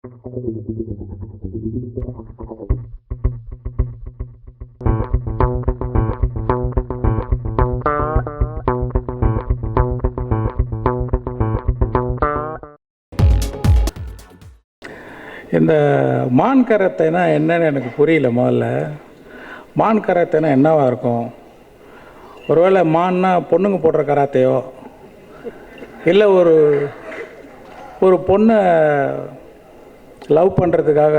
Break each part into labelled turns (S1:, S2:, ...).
S1: இந்த மான் கராத்தேனா என்னன்னு எனக்கு புரியல. முதல்ல மான் கராத்தேனா என்னவா இருக்கும்? ஒருவேளை மான்னா பொண்ணுங்க போடுற கராத்தையோ, இல்லை ஒரு ஒரு பொண்ணை லவ் பண்ணுறதுக்காக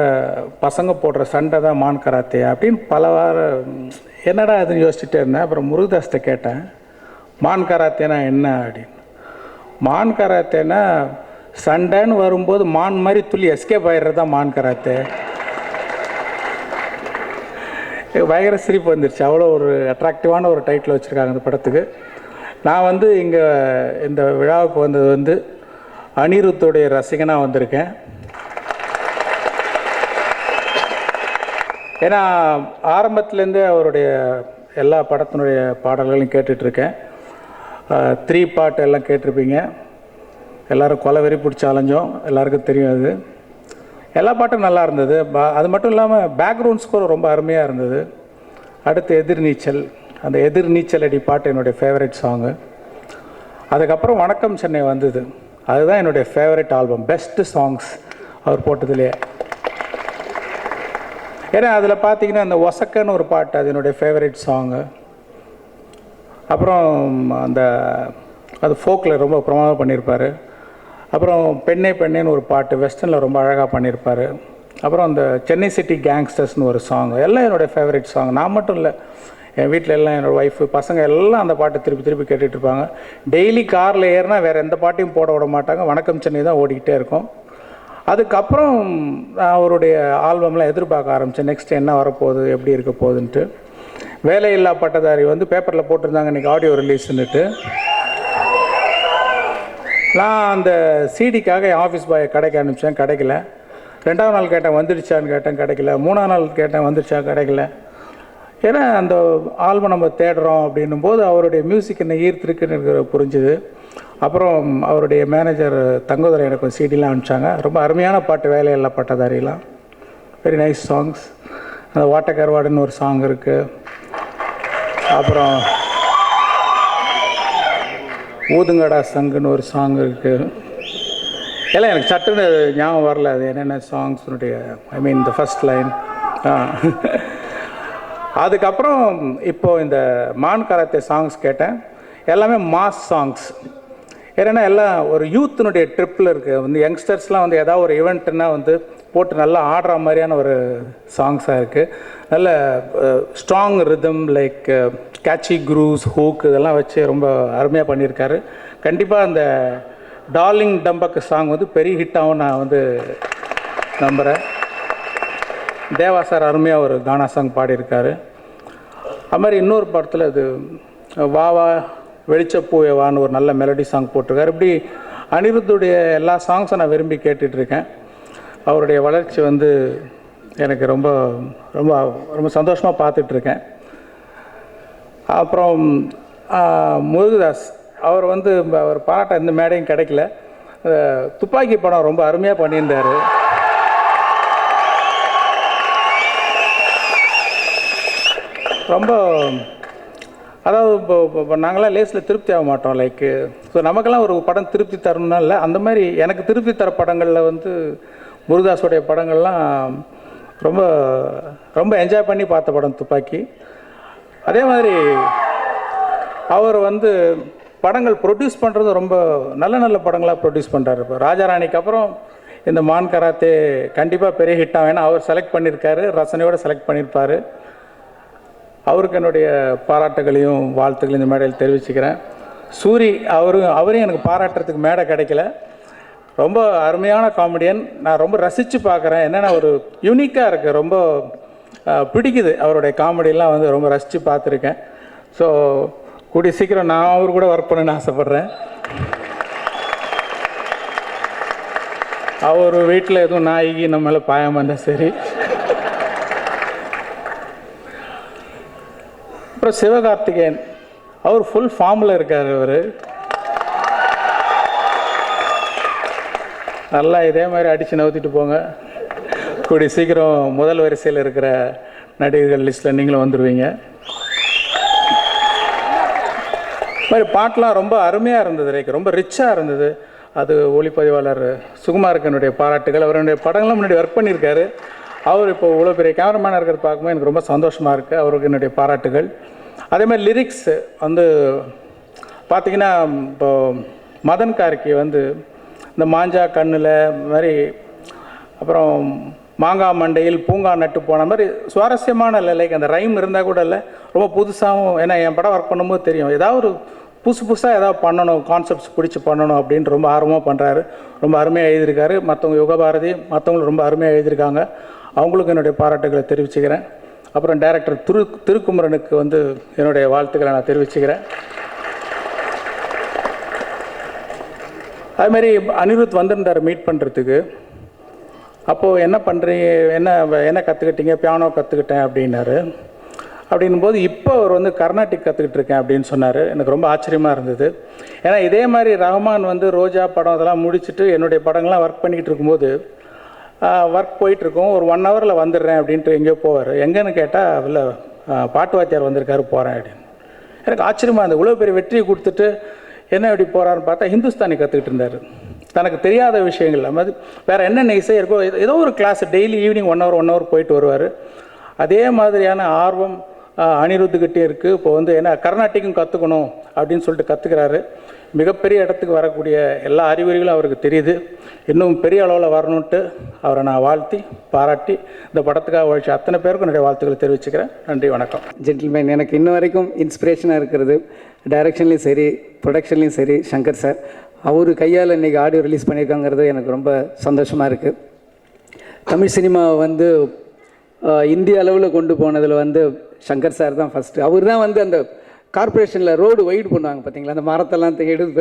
S1: பசங்க போடுற சண்டை தான் மான் கராத்தே அப்படின்னு பல வாரம் என்னடா அதுன்னு யோசிச்சுட்டே இருந்தேன். அப்புறம் முருகதாஸ்கிட்ட கேட்டேன், மான் கராத்தேனா என்ன அப்படின்னு. மான் கராத்தேனா சண்டைன்னு வரும்போது மான் மாதிரி துள்ளி எஸ்கேப் ஆகிடுறது தான் மான் கராத்தே. பயங்கர சிரிப்பு வந்துருச்சு. அவ்வளோ ஒரு அட்ராக்டிவான ஒரு டைட்டில் வச்சுருக்காங்க இந்த படத்துக்கு. நான் இங்கே இந்த விழாவுக்கு வந்தது அனிருத்துடைய ரசிகனாக வந்திருக்கேன். ஏன்னா ஆரம்பத்துலேருந்தே அவருடைய எல்லா படத்தினுடைய பாடல்களையும் கேட்டுட்ருக்கேன். 3 பாட்டு எல்லாம் கேட்டிருப்பீங்க. எல்லோரும் கொலை வெறி பிடிச்ச அலைஞ்சோம், எல்லாருக்கும் தெரியும். அது எல்லா பாட்டும் நல்லா இருந்தது. அது மட்டும் இல்லாமல் பேக்ரவுண்ட் ஸ்கோர் ரொம்ப அருமையாக இருந்தது. அடுத்து எதிர்நீச்சல், அந்த எதிர்நீச்சல் அடி பாட்டு என்னுடைய ஃபேவரட் சாங்கு. அதுக்கப்புறம் வணக்கம் சென்னை வந்தது. அதுதான் என்னுடைய ஃபேவரட் ஆல்பம், பெஸ்ட்டு சாங்ஸ் அவர் போட்டதுலேயே. ஏன்னா அதில் பார்த்தீங்கன்னா அந்த ஒசக்கன்னு ஒரு பாட்டு, அது என்னுடைய ஃபேவரட் சாங்கு. அப்புறம் அது ஃபோக்கில் ரொம்ப பிரமாதம் பண்ணியிருப்பார். அப்புறம் பெண்ணே பெண்ணேன்னு ஒரு பாட்டு வெஸ்டர்னில் ரொம்ப அழகாக பண்ணியிருப்பார். அப்புறம் அந்த சென்னை சிட்டி கேங்ஸ்டர்ஸ்னு ஒரு சாங், எல்லாம் என்னுடைய ஃபேவரட் சாங். நான் மட்டும் இல்லை, என் வீட்டில் எல்லாம் என்னோடய ஒய்ஃபு பசங்க எல்லாம் அந்த பாட்டை திருப்பி திருப்பி கேட்டுட்ருப்பாங்க. டெய்லி காரில் ஏறினா வேறு எந்த பாட்டையும் போட விட மாட்டாங்க, வணக்கம் சென்னை தான் ஓடிக்கிட்டே இருக்கும். அதுக்கப்புறம் நான் அவருடைய ஆல்பம்லாம் எதிர்பார்க்க ஆரம்பித்தேன், நெக்ஸ்ட் என்ன வரப்போகுது, எப்படி இருக்க போகுதுன்ட்டு. வேலையில்லா பட்டதாரி பேப்பரில் போட்டிருந்தாங்க இன்றைக்கி ஆடியோ ரிலீஸ்ன்னுட்டு. நான் அந்த சிடிக்காக என் ஆஃபீஸ் பாயை கடைக்கு அனுப்பிச்சேன், கிடைக்கல. 2ஆவது நாள் கேட்டேன் வந்துடுச்சான்னு கேட்டேன், கிடைக்கல. 3ஆவது நாள் கேட்டேன் வந்துடுச்சா, கிடைக்கல. ஏன்னா அந்த ஆல்பம் நம்ம தேடுறோம் அப்படின்னும் போது அவருடைய மியூசிக் என்ன ஈர்த்திருக்குன்னு புரிஞ்சுது. அப்புறம் அவருடைய மேனேஜர் தங்கோதரை எனக்கு ஒரு சிடிலாம் அனுப்பிச்சாங்க. ரொம்ப அருமையான பாட்டு, வேலையில்லா பட்டதாரிலாம் வெரி நைஸ் சாங்ஸ். அந்த வாட்டக்கருவாடுன்னு ஒரு சாங் இருக்குது. அப்புறம் ஊதுங்கடா சங்குன்னு ஒரு சாங் இருக்குது. எல்லாம் எனக்கு சட்டுன்னு ஞாபகம் வரல அது என்னென்ன சாங்ஸ்னுடைய, இந்த ஃபஸ்ட் லைன். அதுக்கப்புறம் இப்போது இந்த மான் கராத்தே சாங்ஸ் கேட்டேன். எல்லாமே மாஸ் சாங்ஸ். ஏன்னா எல்லாம் ஒரு யூத்தினுடைய ட்ரிப்பில் இருக்குது. யங்ஸ்டர்ஸ்லாம் ஏதாவது ஒரு ஈவெண்ட்டுன்னா போட்டு நல்லா ஆடுற மாதிரியான ஒரு சாங்ஸாக இருக்குது. நல்ல strong rhythm, like catchy grooves, hook இதெல்லாம் வச்சு ரொம்ப அருமையாக பண்ணியிருக்காரு. கண்டிப்பாக அந்த டார்லிங் டம்பக்கு சாங் பெரிய ஹிட்டாகவும் நான் நம்புகிறேன். தேவா சார் அருமையாக ஒரு கானா சாங் பாடியிருக்காரு. அது மாதிரி இன்னொரு படத்தில் அது வா வா வெளிச்சப்பூவே வான்னு ஒரு நல்ல மெலடி சாங் போட்டிருக்காரு. இப்படி அனிருத்துடைய எல்லா சாங்ஸும் நான் விரும்பி கேட்டுட்ருக்கேன். அவருடைய வளர்ச்சி எனக்கு ரொம்ப ரொம்ப ரொம்ப சந்தோஷமாக பார்த்துட்ருக்கேன். அப்புறம் முருகதாஸ் அவர் அவர் பாராட்ட எந்த மேடையும் கிடைக்கல. துப்பாக்கி படம் ரொம்ப அருமையாக பண்ணியிருந்தார். ரொம்ப அதாவது இப்போ நாங்களாம் லேஸில் திருப்தி ஆக மாட்டோம். லைக் ஸோ நமக்கெல்லாம் ஒரு படம் திருப்தி தரணும்னா இல்லை, அந்த மாதிரி எனக்கு திருப்தி தர படங்களில் முருகதாஸுடைய படங்கள்லாம் ரொம்ப ரொம்ப என்ஜாய் பண்ணி பார்த்த படம் துப்பாக்கி. அதே மாதிரி அவர் படங்கள் ப்ரொடியூஸ் பண்ணுறது ரொம்ப நல்ல நல்ல படங்களாக ப்ரொடியூஸ் பண்ணுறாரு. இப்போ ராஜாராணிக்கு அப்புறம் இந்த மான் கராத்தே கண்டிப்பாக பெரிய ஹிட்டாக வேணா அவர் செலக்ட் பண்ணியிருக்காரு, ரசனையோடு செலக்ட் பண்ணியிருப்பார். அவருக்கு என்னுடைய பாராட்டுகளையும் வாழ்த்துக்களையும் இந்த மேடையில் தெரிவிச்சுக்கிறேன். சூரி அவரையும் எனக்கு பாராட்டுறதுக்கு மேடை கிடைக்கல. ரொம்ப அருமையான காமெடியன், நான் ரொம்ப ரசித்து பார்க்குறேன். என்னென்னா ஒரு யூனிக்காக இருக்குது, ரொம்ப பிடிக்குது அவருடைய காமெடியெல்லாம் ரொம்ப ரசித்து பார்த்துருக்கேன். ஸோ கூடிய சீக்கிரம் நான் அவர் கூட ஒர்க் பண்ணணுன்னு ஆசைப்பட்றேன். அவர் வீட்டில் எதுவும் நாய்க்கு நம்ம மேலே பாயாமல் இருந்தால் சரி. அப்புறம் சிவகார்த்திகேயன், அவர் ஃபுல் ஃபார்மில் இருக்கார். நல்லா இதே மாதிரி அடித்து நவுத்திட்டு போங்க. கூடி சீக்கிரம் முதல் வரிசையில் இருக்கிற நடிகர்கள் லிஸ்ட்டில் நீங்களும் வந்துடுவீங்க. மாதிரி பாட்டெலாம் ரொம்ப அருமையாக இருந்தது, ரைக்கு ரொம்ப ரிச்சாக இருந்தது. அது ஒளிப்பதிவாளர் சுகுமாருக்கு என்னுடைய பாராட்டுகள். அவருடைய படங்கள்லாம் முன்னாடி ஒர்க் பண்ணியிருக்காரு. அவர் இப்போ இவ்வளோ பெரிய கேமராமேனாக இருக்கிறது பார்க்கும்போது எனக்கு ரொம்ப சந்தோஷமாக இருக்குது. அவருக்கு என்னுடைய பாராட்டுகள். அதே மாதிரி லிரிக்ஸ் வந்து பார்த்திங்கன்னா, இப்போ மதன் கார்கி வந்து இந்த மாஞ்சா கண்ணில் மாதிரி, அப்புறம் மாங்காய் மண்டையில் பூங்கா நட்டு போன மாதிரி சுவாரஸ்யமான இல்லை, லைக் அந்த ரைம் இருந்தால் கூட இல்லை, ரொம்ப புதுசாகவும். ஏன்னா என் படம் ஒர்க் பண்ணும்போது தெரியும், ஏதாவது ஒரு புதுசாக ஏதாவது பண்ணணும், கான்செப்ட்ஸ் பிடிச்சி பண்ணணும் அப்படின்ட்டு ரொம்ப ஆர்வமாக பண்ணுறாரு. ரொம்ப அருமையாக எழுதியிருக்காரு. மற்றவங்க யுகபாரதி மற்றவங்களும் ரொம்ப அருமையாக எழுதியிருக்காங்க. அவங்களுக்கு என்னுடைய பாராட்டுகளை தெரிவிச்சுக்கிறேன். அப்புறம் டைரக்டர் திருக்குமரனுக்கு வந்து என்னுடைய வாழ்த்துக்களை நான் தெரிவிச்சுக்கிறேன். அதுமாரி அனிருத் வந்திருந்தார் மீட் பண்ணுறதுக்கு. அப்போது என்ன பண்ணுறீங்க, என்ன கற்றுக்கிட்டீங்க? பியானோ கற்றுக்கிட்டேன் அப்படின்னாரு. அப்படின்போது இப்போ அவர் வந்து கர்நாடிக் கற்றுக்கிட்டு இருக்கேன் அப்படின்னு சொன்னார். எனக்கு ரொம்ப ஆச்சரியமாக இருந்தது. ஏன்னா இதே மாதிரி ரஹ்மான் வந்து ரோஜா படம் அதெல்லாம் முடிச்சுட்டு என்னுடைய படங்கள்லாம் ஒர்க் பண்ணிக்கிட்டு இருக்கும்போது ஒர்க் போயிட்டுருக்கோம். ஒரு 1 ஹவரில் வந்துடுறேன் அப்படின்ட்டு எங்கேயோ போவார். எங்கேன்னு கேட்டால் இல்லை, பாட்டு வாத்தியார் வந்திருக்காரு, போகிறேன் அப்படின்னு. எனக்கு ஆச்சரியமாக இருந்தது. இவ்வளோ பெரிய வெற்றியை கொடுத்துட்டு என்ன எப்படி போகிறாருன்னு பார்த்தா ஹிந்துஸ்தானி கற்றுக்கிட்டு இருந்தார். தனக்கு தெரியாத விஷயங்கள் அது வேறு என்னென்ன இசை இருக்கோ ஏதோ ஒரு கிளாஸ் டெய்லி ஈவினிங் 1 ஹவர் போயிட்டு வருவார். அதே மாதிரியான ஆர்வம் அனிருத்துக்கிட்டே இருக்குது. இப்போ வந்து என்ன கர்நாட்டிக்கும் கற்றுக்கணும் அப்படின்னு சொல்லிட்டு கற்றுக்கிறாரு. மிகப்பெரிய இடத்துக்கு வரக்கூடிய எல்லா அறிகுறிகளும் அவருக்கு தெரியுது. இன்னும் பெரிய அளவில் வரணுன்ட்டு அவரை நான் வாழ்த்தி பாராட்டி இந்த படத்துக்காக உழைச்ச அத்தனை பேருக்கும் என்னுடைய வாழ்த்துக்களை தெரிவிச்சுக்கிறேன். நன்றி, வணக்கம்.
S2: ஜென்டில்மேன், எனக்கு இன்ன வரைக்கும் இன்ஸ்பிரேஷனாக இருக்கிறது டைரக்ஷன்லேயும் சரி ப்ரொடக்ஷன்லேயும் சரி சங்கர் சார். அவர் கையால் இன்றைக்கி ஆடியோ ரிலீஸ் பண்ணியிருக்காங்கிறது எனக்கு ரொம்ப சந்தோஷமாக இருக்குது. தமிழ் சினிமாவை வந்து இந்திய அளவில் கொண்டு போனதில் வந்து சங்கர் சார் தான் ஃபஸ்ட்டு. அவர் தான் வந்து அந்த கார்ப்பரேஷனில் ரோடு வைடு பண்ணுவாங்க பார்த்தீங்களா, அந்த மரத்தெல்லாம்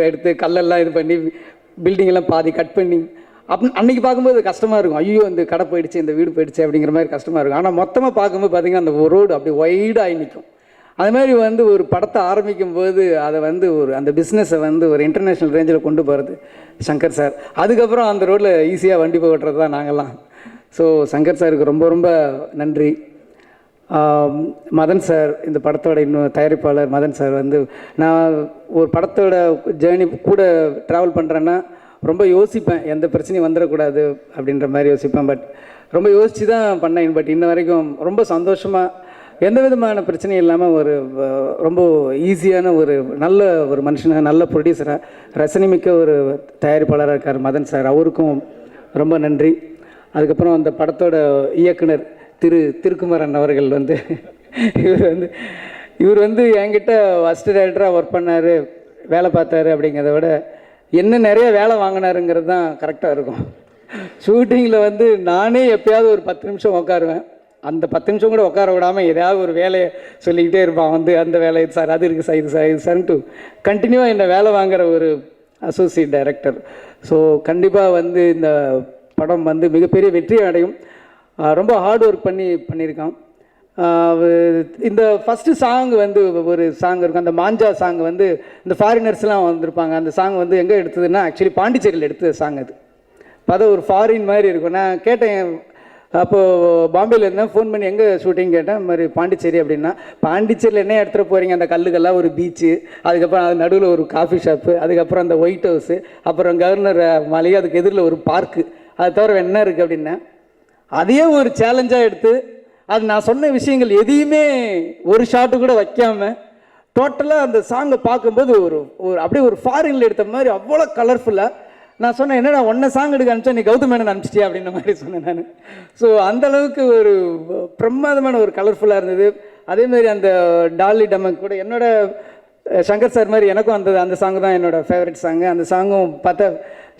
S2: எடுத்து கல்லெல்லாம் இது பண்ணி பில்டிங்கெல்லாம் பாதி கட் பண்ணி அன்றைக்கி பார்க்கும்போது கஷ்டமாக இருக்கும். ஐயோ இந்த கடை போயிடுச்சு, இந்த வீடு போயிடுச்சு அப்படிங்கிற மாதிரி கஷ்டமாக இருக்கும். ஆனால் மொத்தமாக பார்க்கும்போது பார்த்திங்கன்னா அந்த ரோடு அப்படி வைடாகி நிற்கும். அது மாதிரி வந்து ஒரு படத்தை ஆரம்பிக்கும் போது அதை வந்து அந்த பிஸ்னஸை வந்து ஒரு இன்டர்நேஷ்னல் ரேஞ்சில் கொண்டு போகிறது சங்கர் சார். அதுக்கப்புறம் அந்த ரோட்டில் ஈஸியாக வண்டி போட்டுறது தான் நாங்கள்லாம். ஸோ சங்கர் சாருக்கு ரொம்ப ரொம்ப நன்றி. மதன் சார், இந்த படத்தோட இன்னும் தயாரிப்பாளர் மதன் சார் வந்து நான் ஒரு படத்தோட ஜேர்னி கூட ட்ராவல் பண்ணுறேன்னா ரொம்ப யோசிப்பேன், எந்த பிரச்சனையும் வந்துடக்கூடாது அப்படின்ற மாதிரி யோசிப்பேன். பட் ரொம்ப யோசித்து தான் பண்ணேன். பட் இன்ன வரைக்கும் ரொம்ப சந்தோஷமாக எந்த விதமான பிரச்சனையும் இல்லாமல் ஒரு ரொம்ப ஈஸியான ஒரு நல்ல ஒரு மனுஷனாக, நல்ல ப்ரொடியூசராக, ரசனைமிக்க ஒரு தயாரிப்பாளராக இருக்கார் மதன் சார். அவருக்கும் ரொம்ப நன்றி. அதுக்கப்புறம் அந்த படத்தோட இயக்குனர் திருக்குமரன் அவர்கள் வந்து இவர் வந்து என்கிட்ட ஃபஸ்ட்டு டைரக்டராக ஒர்க் பண்ணார், வேலை பார்த்தாரு. அப்படிங்கிறத விட என்ன நிறைய வேலை வாங்கினாருங்கிறது தான் கரெக்டாக இருக்கும். ஷூட்டிங்கில் வந்து நானே எப்போயாவது ஒரு 10 நிமிஷம் உட்காருவேன். அந்த 10 நிமிஷம் கூட உட்கார விடாமல் ஏதாவது ஒரு வேலையை சொல்லிக்கிட்டே இருப்பான். வந்து அந்த வேலை சார், அது இருக்குது சார், இது சார், இது சார்ன்ட்டு கண்டினியூவாக என்னை வேலை வாங்குகிற ஒரு அசோசியேட் டைரக்டர். ஸோ கண்டிப்பாக வந்து இந்த படம் வந்து மிகப்பெரிய வெற்றி அடையும். ரொம்ப ஹார்ட் ஒர்க் பண்ணியிருக்கான். இந்த ஃபஸ்ட்டு சாங் வந்து ஒரு சாங் இருக்கும், அந்த மாஞ்சா சாங் வந்து இந்த ஃபாரினர்ஸ்லாம் வந்திருப்பாங்க. அந்த சாங் வந்து எங்கே எடுத்ததுன்னா ஆக்சுவலி பாண்டிச்சேரியில் எடுத்தது சாங். அது பார்த்தா ஒரு ஃபாரின் மாதிரி இருக்கும். நான் கேட்டேன், அப்போது பாம்பேயில் இருந்தேன், ஃபோன் பண்ணி எங்கே ஷூட்டிங் கேட்டேன். இந்த மாதிரி பாண்டிச்சேரி அப்படின்னா, பாண்டிச்சேரியில் என்ன எடுத்துகிட்டு போகிறீங்க? அந்த கல்லுக்கெல்லாம் ஒரு பீச்சு, அதுக்கப்புறம் அது நடுவில் ஒரு காஃபி ஷாப்பு, அதுக்கப்புறம் அந்த ஒயிட் ஹவுஸு, அப்புறம் கவர்னர் மாளிகை, அதுக்கு எதிரில் ஒரு பார்க்கு, அது தவிர என்ன இருக்குது அப்படின்னா அதையே ஒரு சேலஞ்சாக எடுத்து அது நான் சொன்ன விஷயங்கள் எதையுமே ஒரு ஷாட்டு கூட வைக்காமல் டோட்டலாக அந்த சாங்கை பார்க்கும்போது ஒரு அப்படியே ஒரு ஃபாரினில் எடுத்த மாதிரி அவ்வளோ கலர்ஃபுல்லாக. நான் சொன்னேன், என்னடா ஒன்றை சாங் எடுக்க அனுப்பிச்சா நீ கௌதம் மேனன் அனுப்பிச்சிட்டியா அப்படின்ற மாதிரி சொன்னேன் நான். ஸோ அந்தளவுக்கு ஒரு பிரமாதமான ஒரு கலர்ஃபுல்லாக இருந்தது. அதேமாதிரி அந்த டாலி டமக் கூட என்னோட சங்கர் சார் மாதிரி எனக்கும் அந்த சாங் தான் என்னோடய ஃபேவரட் சாங்கு. அந்த சாங்கும் பார்த்தா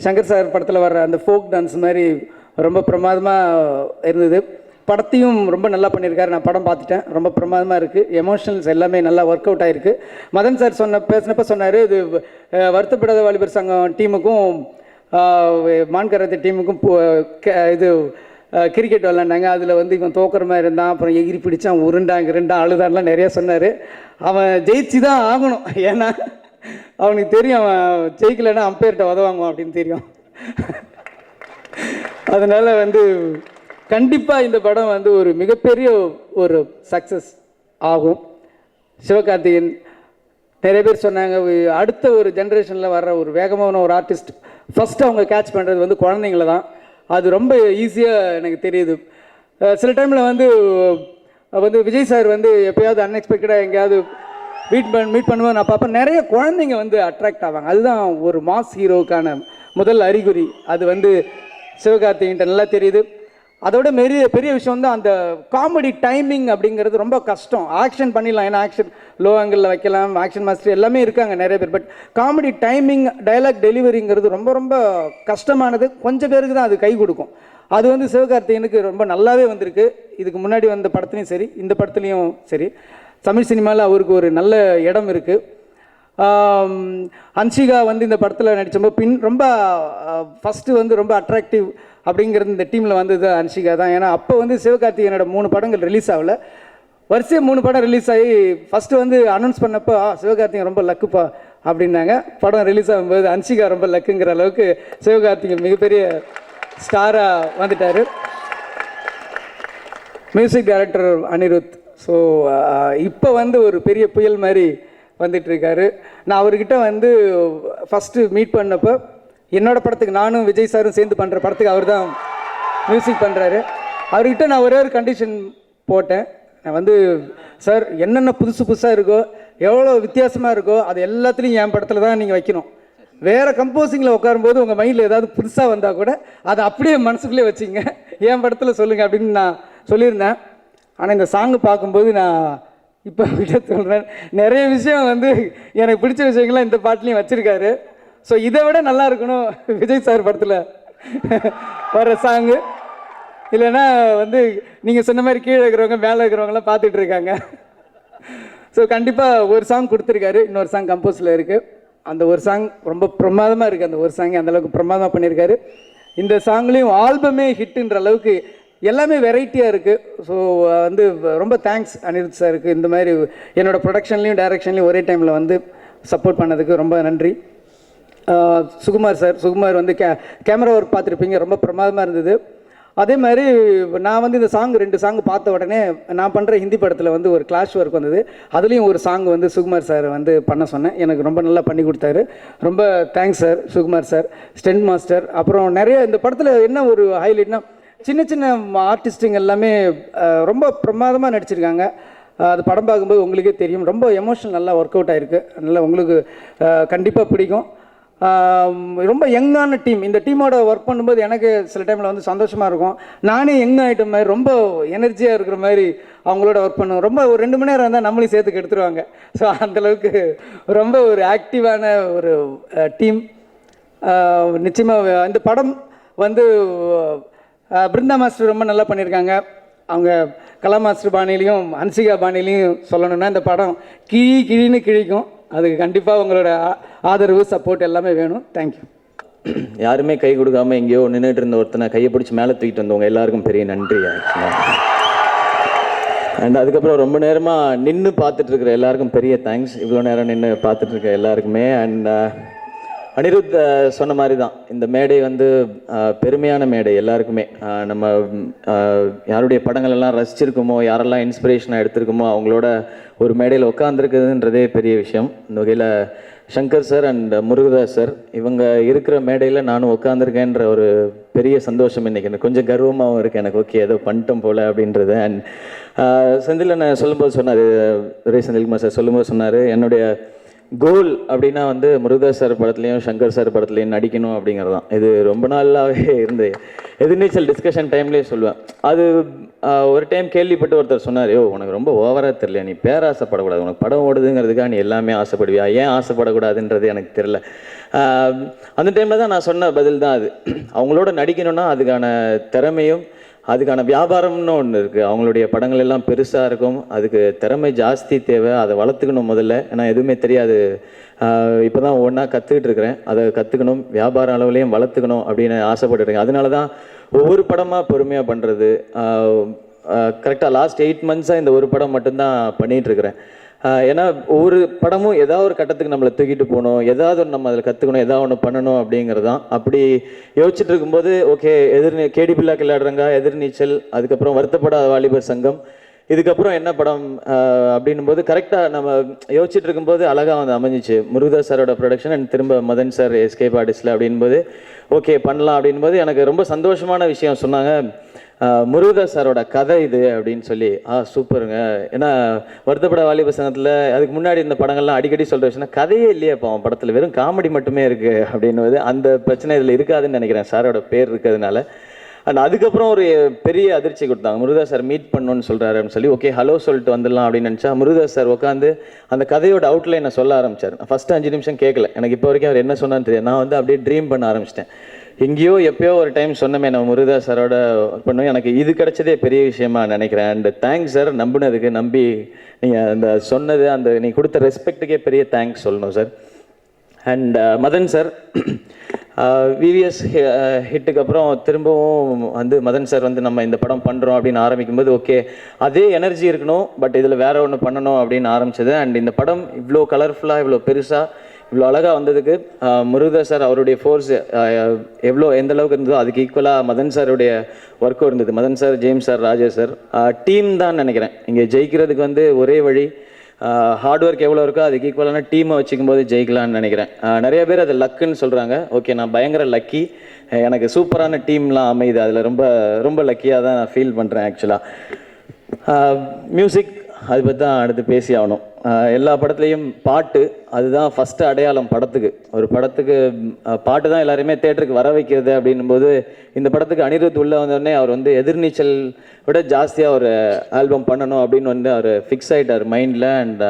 S2: சங்கர் சார் படத்தில் வர்ற அந்த ஃபோக் டான்ஸ் மாதிரி ரொம்ப பிரமாதமாக இருந்தது. படத்தையும் ரொம்ப நல்லா பண்ணியிருக்காரு. நான் படம் பார்த்துட்டேன், ரொம்ப பிரமாதமாக இருக்குது. எமோஷனல்ஸ் எல்லாமே நல்லா ஒர்க் அவுட் ஆகிருக்கு. மதன் சார் பேசினப்போ சொன்னார், இது வருத்தப்படாத வாலிபர் சங்கம் டீமுக்கும் மான்கரத்து டீமுக்கும் இது கிரிக்கெட் விளாண்டாங்க. அதில் வந்து இவன் தோக்குற மாதிரி இருந்தான், அப்புறம் எகிரி பிடிச்சான், உருண்டான் அழுதான்லாம் நிறையா சொன்னார். அவன் ஜெயிச்சு தான் ஆகணும், ஏன்னா அவனுக்கு தெரியும் அவன் ஜெயிக்கலைன்னா அம்பையர்கிட்ட உதவாங்குவான் அப்படின்னு தெரியும். அதனால் வந்து கண்டிப்பாக இந்த படம் வந்து ஒரு மிகப்பெரிய ஒரு சக்ஸஸ் ஆகும். சிவகார்த்திகேயன் நிறைய பேர் சொன்னாங்க, அடுத்த ஒரு ஜென்ரேஷனில் வர்ற ஒரு வேகமான ஒரு ஆர்டிஸ்ட் ஃபஸ்ட்டு அவங்க கேட்ச் பண்ணுறது வந்து குழந்தைங்கள தான். அது ரொம்ப ஈஸியாக எனக்கு தெரியுது. சில டைமில் வந்து விஜய் சார் வந்து எப்போயாவது அன்எக்ஸ்பெக்டடாக எங்கேயாவது மீட் பண்ணுவேன் நான் பார்ப்பேன், நிறைய குழந்தைங்க வந்து அட்ராக்ட் ஆவாங்க. அதுதான் ஒரு மாஸ் ஹீரோவுக்கான முதல் அறிகுறி. அது வந்து சிவகார்த்திகேயன்ட்ட நல்லா தெரியுது. அதோட பெரிய விஷயம் வந்து அந்த காமெடி டைமிங் அப்படிங்கிறது ரொம்ப கஷ்டம். ஆக்ஷன் பண்ணிடலாம், ஏன்னா ஆக்ஷன் லோ ஆங்கிளில் வைக்கலாம், ஆக்ஷன் மாஸ்டர் எல்லாமே இருக்காங்க நிறைய பேர். பட் காமெடி டைமிங், டைலாக் டெலிவரிங்கிறது ரொம்ப ரொம்ப கஷ்டமானது. கொஞ்சம் பேருக்கு தான் அது கை கொடுக்கும். அது வந்து சிவகார்த்திகேயனுக்கு ரொம்ப நல்லாவே வந்திருக்கு. இதுக்கு முன்னாடி வந்த படத்துலையும் சரி, இந்த படத்துலையும் சரி, தமிழ் சினிமாவில் அவருக்கு ஒரு நல்ல இடம் இருக்குது. ஹன்சிகா வந்து இந்த படத்தில் நடித்தப்போ ரொம்ப ஃபஸ்ட்டு வந்து ரொம்ப அட்ராக்டிவ் அப்படிங்கிறது இந்த டீமில் வந்தது ஹன்சிகா தான். ஏன்னா அப்போ வந்து சிவகார்த்திகேயனோட 3 படங்கள் ரிலீஸ் ஆகல, வரிசையாக 3 படம் ரிலீஸ் ஆகி ஃபஸ்ட்டு வந்து அனௌன்ஸ் பண்ணப்போ சிவகார்த்திகேயன் ரொம்ப லக்குப்பா அப்படின்னாங்க. படம் ரிலீஸ் ஆகும்போது ஹன்சிகா ரொம்ப லக்குங்கிற அளவுக்கு சிவகார்த்திகேயன் மிகப்பெரிய ஸ்டாராக வந்துட்டார். Music director Anirudh. ஸோ இப்போ வந்து ஒரு பெரிய புயல் மாதிரி வந்துட்டுருக்காரு. நான் அவர்கிட்ட வந்து ஃபஸ்ட்டு மீட் பண்ணப்போ என்னோடய படத்துக்கு நானும் விஜய் சாரும் சேர்ந்து பண்ணுற படத்துக்கு அவர் தான் மியூசிக் பண்ணுறாரு. அவர்கிட்ட நான் ஒரே ஒரு கண்டிஷன் போட்டேன். நான் வந்து சார் என்னென்ன புதுசாக இருக்கோ, எவ்வளோ வித்தியாசமாக இருக்கோ, அது எல்லாத்துலேயும் என் படத்தில் தான் நீங்கள் வைக்கணும். வேறு கம்போசிங்கில் உட்காரும்போது உங்கள் மைண்டில் ஏதாவது புதுசாக வந்தால் கூட அதை அப்படியே மனசுக்குள்ளே வச்சிங்க, என் படத்தில் சொல்லுங்கள் அப்படின்னு நான் சொல்லியிருந்தேன். ஆனால் இந்த சாங்கு பார்க்கும்போது நான் இப்போ கிட்ட சொல்கிறேன், நிறைய விஷயம் வந்து எனக்கு பிடிச்ச விஷயங்கள்லாம் இந்த பாட்டுலேயும் வச்சுருக்காரு. ஸோ இதை விட நல்லா இருக்கணும் விஜய் சார் படத்தில் வர்ற சாங்கு. இல்லைன்னா வந்து நீங்கள் சொன்ன மாதிரி கீழே இருக்கிறவங்க மேலே இருக்கிறவங்களாம் பார்த்துட்டு இருக்காங்க. ஸோ கண்டிப்பாக ஒரு சாங் கொடுத்துருக்காரு, இன்னொரு சாங் கம்போஸில் இருக்குது. அந்த ஒரு சாங் ரொம்ப பிரமாதமாக இருக்குது. அந்த ஒரு சாங் அந்தளவுக்கு பிரமாதமாக பண்ணியிருக்காரு. இந்த சாங்லேயும் ஆல்பமே ஹிட்டுன்ற அளவுக்கு எல்லாமே வெரைட்டியாக இருக்குது. ஸோ வந்து ரொம்ப தேங்க்ஸ் அனிருத் சாருக்கு. இந்த மாதிரி என்னோடய ப்ரொடக்ஷன்லேயும் டைரக்ஷன்லேயும் ஒரே டைமில் வந்து சப்போர்ட் பண்ணதுக்கு ரொம்ப நன்றி. சுகுமார் வந்து கேமரா ஒர்க் பார்த்துருப்பீங்க, ரொம்ப பிரமாதமாக இருந்தது. அதே மாதிரி நான் வந்து இந்த சாங் 2 சாங் பார்த்த உடனே நான் பண்ணுற ஹிந்தி படத்தில் வந்து ஒரு கிளாஷ் ஒர்க் வந்தது. அதுலேயும் ஒரு சாங் வந்து சுகுமார் சார் வந்து பண்ண சொன்னேன். எனக்கு ரொம்ப நல்லா பண்ணி கொடுத்தாரு. ரொம்ப thanks sir, Sukumar sir, stent master. அப்புறம் நிறைய இந்த படத்தில் என்ன ஒரு ஹைலைட்னா, சின்ன சின்ன ஆர்டிஸ்ட்டுங்க எல்லாமே ரொம்ப பிரமாதமாக நடிச்சிருக்காங்க. அது படம் பார்க்கும்போது உங்களுக்கே தெரியும், ரொம்ப எமோஷனல் நல்லா ஒர்க் அவுட் ஆகிருக்கு. அதனால் உங்களுக்கு கண்டிப்பாக பிடிக்கும். ரொம்ப யங்கான டீம். இந்த டீமோட ஒர்க் பண்ணும்போது எனக்கு சில டைமில் வந்து சந்தோஷமாக இருக்கும். நானே யங் ஐட்ட மாதிரி ரொம்ப எனர்ஜியாக இருக்கிற மாதிரி அவங்களோட ஒர்க் பண்ணுவோம். ரொம்ப ஒரு 2 மணி நேரம் இருந்தால் நம்மளையும் சேர்த்துக்கு எடுத்துருவாங்க. ஸோ அந்தளவுக்கு ரொம்ப ஒரு ஆக்டிவான ஒரு டீம். நிச்சயமாக இந்த படம் வந்து பிருந்தா மாஸ்டர் ரொம்ப நல்லா பண்ணியிருக்காங்க. அவங்க கலா மாஸ்டர் பாணிலையும் ஹன்சிகா பாணிலையும் சொல்லணுன்னா இந்த படம் கிழின்னு கிழிக்கும். அதுக்கு கண்டிப்பாக உங்களோட ஆதரவு, சப்போர்ட் எல்லாமே வேணும். தேங்க்யூ.
S3: யாருமே கை கொடுக்காம எங்கேயோ நின்றுட்டு இருந்த ஒருத்தனை கையை பிடிச்சி மேலே தூக்கிட்டு வந்தவங்க எல்லாருக்கும் பெரிய நன்றி. அண்ட் அதுக்கப்புறம் ரொம்ப நேரமாக நின்று பார்த்துட்டு இருக்கிற எல்லாருக்கும் பெரிய தேங்க்ஸ். இவ்வளோ நேரம் நின்று பார்த்துட்டு இருக்க எல்லாருக்குமே. அண்ட் அனிருத் சொன்ன மாதிரி தான், இந்த மேடை வந்து பெருமையான மேடை எல்லாருக்குமே. நம்ம யாருடைய படங்கள் எல்லாம் ரசிச்சிருக்குமோ, யாரெல்லாம் இன்ஸ்பிரேஷனாக எடுத்திருக்குமோ அவங்களோட ஒரு மேடையில் உட்காந்துருக்குதுன்றதே பெரிய விஷயம். இந்த வகையில் Shankar sir and Murugadoss sir இவங்க இருக்கிற மேடையில் நானும் உட்காந்துருக்கேன்ற ஒரு பெரிய சந்தோஷம் இன்றைக்கி எனக்கு கொஞ்சம் கர்வமாகவும் இருக்குது. எனக்கு ஓகே ஏதோ பண்ணிட்டோம் போல் அப்படின்றது. அண்ட் செந்தில் நான் சொல்லும்போது சொன்னார், செந்தில்குமார் சார் சொல்லும்போது சொன்னார், என்னுடைய கோல் அப்படின்னா வந்து முருகதாஸ் சார் படத்துலையும் சங்கர் சார் படத்துலையும் நடிக்கணும் அப்படிங்கிறது தான். இது ரொம்ப நாளாகவே இருந்து எதிர்நீச்சல் டிஸ்கஷன் டைம்லேயே சொல்லுவேன். அது ஒரு டைம் கேள்விப்பட்டு ஒருத்தர் சொன்னார், உனக்கு ரொம்ப ஓவராக தெரியல, நீ பேராசைப்படக்கூடாது, உனக்கு படம் ஓடுதுங்கிறதுக்காக நீ எல்லாமே ஆசைப்படுவியா, ஏன் ஆசைப்படக்கூடாதுன்றது எனக்கு தெரில. அந்த டைமில் தான் நான் சொன்ன பதில் தான் அது. அவங்களோட நடிக்கணும்னா அதுக்கான திறமையும் அதுக்கான வியாபாரம்னு ஒன்று இருக்குது. அவங்களுடைய படங்கள் எல்லாம் பெருசாக இருக்கும், அதுக்கு திறமை ஜாஸ்தி தேவை, அதை வளர்த்துக்கணும் முதல்ல. ஏன்னா எதுவுமே தெரியாது, இப்போ தான் ஒவ்வொன்றா கற்றுக்கிட்டு இருக்கிறேன். அதை கற்றுக்கணும், வியாபார அளவுலேயும் வளர்த்துக்கணும் அப்படின்னு ஆசைப்பட்டுருக்கேன். அதனால தான் ஒவ்வொரு படமாக பொறுமையாக பண்ணுறது. கரெக்டாக லாஸ்ட் 8 மந்த்ஸாக இந்த ஒரு படம் மட்டும்தான் பண்ணிகிட்ருக்கிறேன். ஏன்னா ஒவ்வொரு படமும் ஏதாவது ஒரு கட்டத்துக்கு நம்மளை தூக்கிட்டு போகணும், ஏதாவது ஒன்று நம்ம அதில் கற்றுக்கணும், ஏதாவது ஒன்று பண்ணணும் அப்படிங்கிறது தான். அப்படி யோசிச்சுட்டு இருக்கும்போது ஓகே கேடி பில்லாக்கு விளையாடுறங்க, எதிர்நீச்சல், அதுக்கப்புறம் வருத்தப்படாத வாலிபர் சங்கம், இதுக்கப்புறம் என்ன படம் அப்படின்னும் போது கரெக்டாக நம்ம யோசிச்சுட்டு இருக்கும்போது அழகாக வந்து அமைஞ்சிச்சு. முருகதாஸ் சாரோட ப்ரொடக்ஷன் அண்ட் திரும்ப மதன் சார் எஸ்கேப் ஆர்டிஸ்டில் அப்படின்போது ஓகே பண்ணலாம் அப்படின்போது எனக்கு ரொம்ப சந்தோஷமான விஷயம் சொன்னாங்க, முருகதாஸ் சாரோட கதை இது அப்படின்னு சொல்லி. சூப்பருங்க. ஏன்னா வருத்தப்பட வாலிப சங்கத்தில் அதுக்கு முன்னாடி இந்த படங்கள்லாம் அடிக்கடி சொல்கிற விஷயம் கதையே இல்லையே, இப்போ அவன் படத்தில் வெறும் காமெடி மட்டுமே இருக்குது அப்படின்னுவது. அந்த பிரச்சனை இதில் இருக்காதுன்னு நினைக்கிறேன், சாரோட பேர் இருக்கிறதுனால. அண்ட் அதுக்கப்புறம் ஒரு பெரிய அதிர்ச்சி கொடுத்தாங்க, முருகதாஸ் சார் மீட் பண்ணணும்னு சொல்கிறாரு அப்படின்னு சொல்லி. ஓகே ஹலோ சொல்லிட்டு வந்துடலாம் அப்படின்னு நினச்சா முருகதாஸ் சார் உட்காந்து அந்த கதையோட அவுட்லைனை சொல்ல ஆரம்பித்தார். நான் ஃபஸ்ட்டு 5 நிமிஷம் கேட்கல, எனக்கு இப்போ வரைக்கும் அவர் என்ன சொன்னான்னு தெரியும். நான் வந்து அப்படியே ட்ரீம் பண்ண ஆரம்பிச்சிட்டேன். எங்கேயோ எப்பயோ ஒரு டைம் சொன்னமே நம்ம முருகதாஸ் சாரோட பண்ணுவோம், எனக்கு இது கிடைச்சதே பெரிய விஷயமா நினைக்கிறேன். அண்ட் தேங்க்ஸ் சார், நம்பினதுக்கு, நம்பி நீங்கள் அந்த சொன்னது, அந்த நீங்கள் கொடுத்த ரெஸ்பெக்ட்டுக்கே பெரிய தேங்க்ஸ் சொல்லணும் sir. And Madan sir VVS ஹிட்டுக்கு அப்புறம் திரும்பவும் வந்து மதன் சார் வந்து நம்ம இந்த படம் பண்ணுறோம் அப்படின்னு ஆரம்பிக்கும்போது ஓகே அதே எனர்ஜி இருக்கணும், பட் இதில் வேற ஒன்று பண்ணணும் அப்படின்னு ஆரம்பிச்சது. அண்ட் இந்த படம் இவ்வளோ கலர்ஃபுல்லாக, இவ்வளோ பெருசாக, இவ்வளோ அழகாக வந்ததுக்கு முருகதாஸ் சார் அவருடைய ஃபோர்ஸ் எந்த அளவுக்கு இருந்ததோ அதுக்கு ஈக்குவலாக மதன் சாருடைய ஒர்க்கும் இருந்தது. Madan sir, James sir, Rajesh sir, team தான் நினைக்கிறேன் இங்கே ஜெயிக்கிறதுக்கு வந்து ஒரே வழி. ஹார்ட் ஒர்க் எவ்வளோ இருக்கோ அதுக்கு ஈக்குவலான டீமை வச்சுக்கும் போது ஜெயிக்கலான்னு நினைக்கிறேன். நிறைய பேர் அது லக்குன்னு சொல்கிறாங்க. ஓகே நான் பயங்கர லக்கி, எனக்கு சூப்பரான டீம்லாம் அமையுது, அதில் ரொம்ப ரொம்ப லக்கியாக தான் நான் ஃபீல் பண்ணுறேன் ஆக்சுவலாக. மியூசிக் அது பற்றி தான் அடுத்து பேசி ஆகணும். எல்லா படத்துலேயும் பாட்டு அதுதான் ஃபஸ்ட்டு அடையாளம் படத்துக்கு. ஒரு படத்துக்கு பாட்டு தான் எல்லாருமே தேட்டருக்கு வர வைக்கிறது அப்படின்னும்போது இந்த படத்துக்கு அனிருத் உள்ளே வந்தோடனே அவர் வந்து எதிர்நீச்சல் விட ஜாஸ்தியாக ஒரு ஆல்பம் பண்ணணும் அப்படின்னு வந்து அவர் ஃபிக்ஸ் ஆகிட்டார் மைண்டில். அண்ட்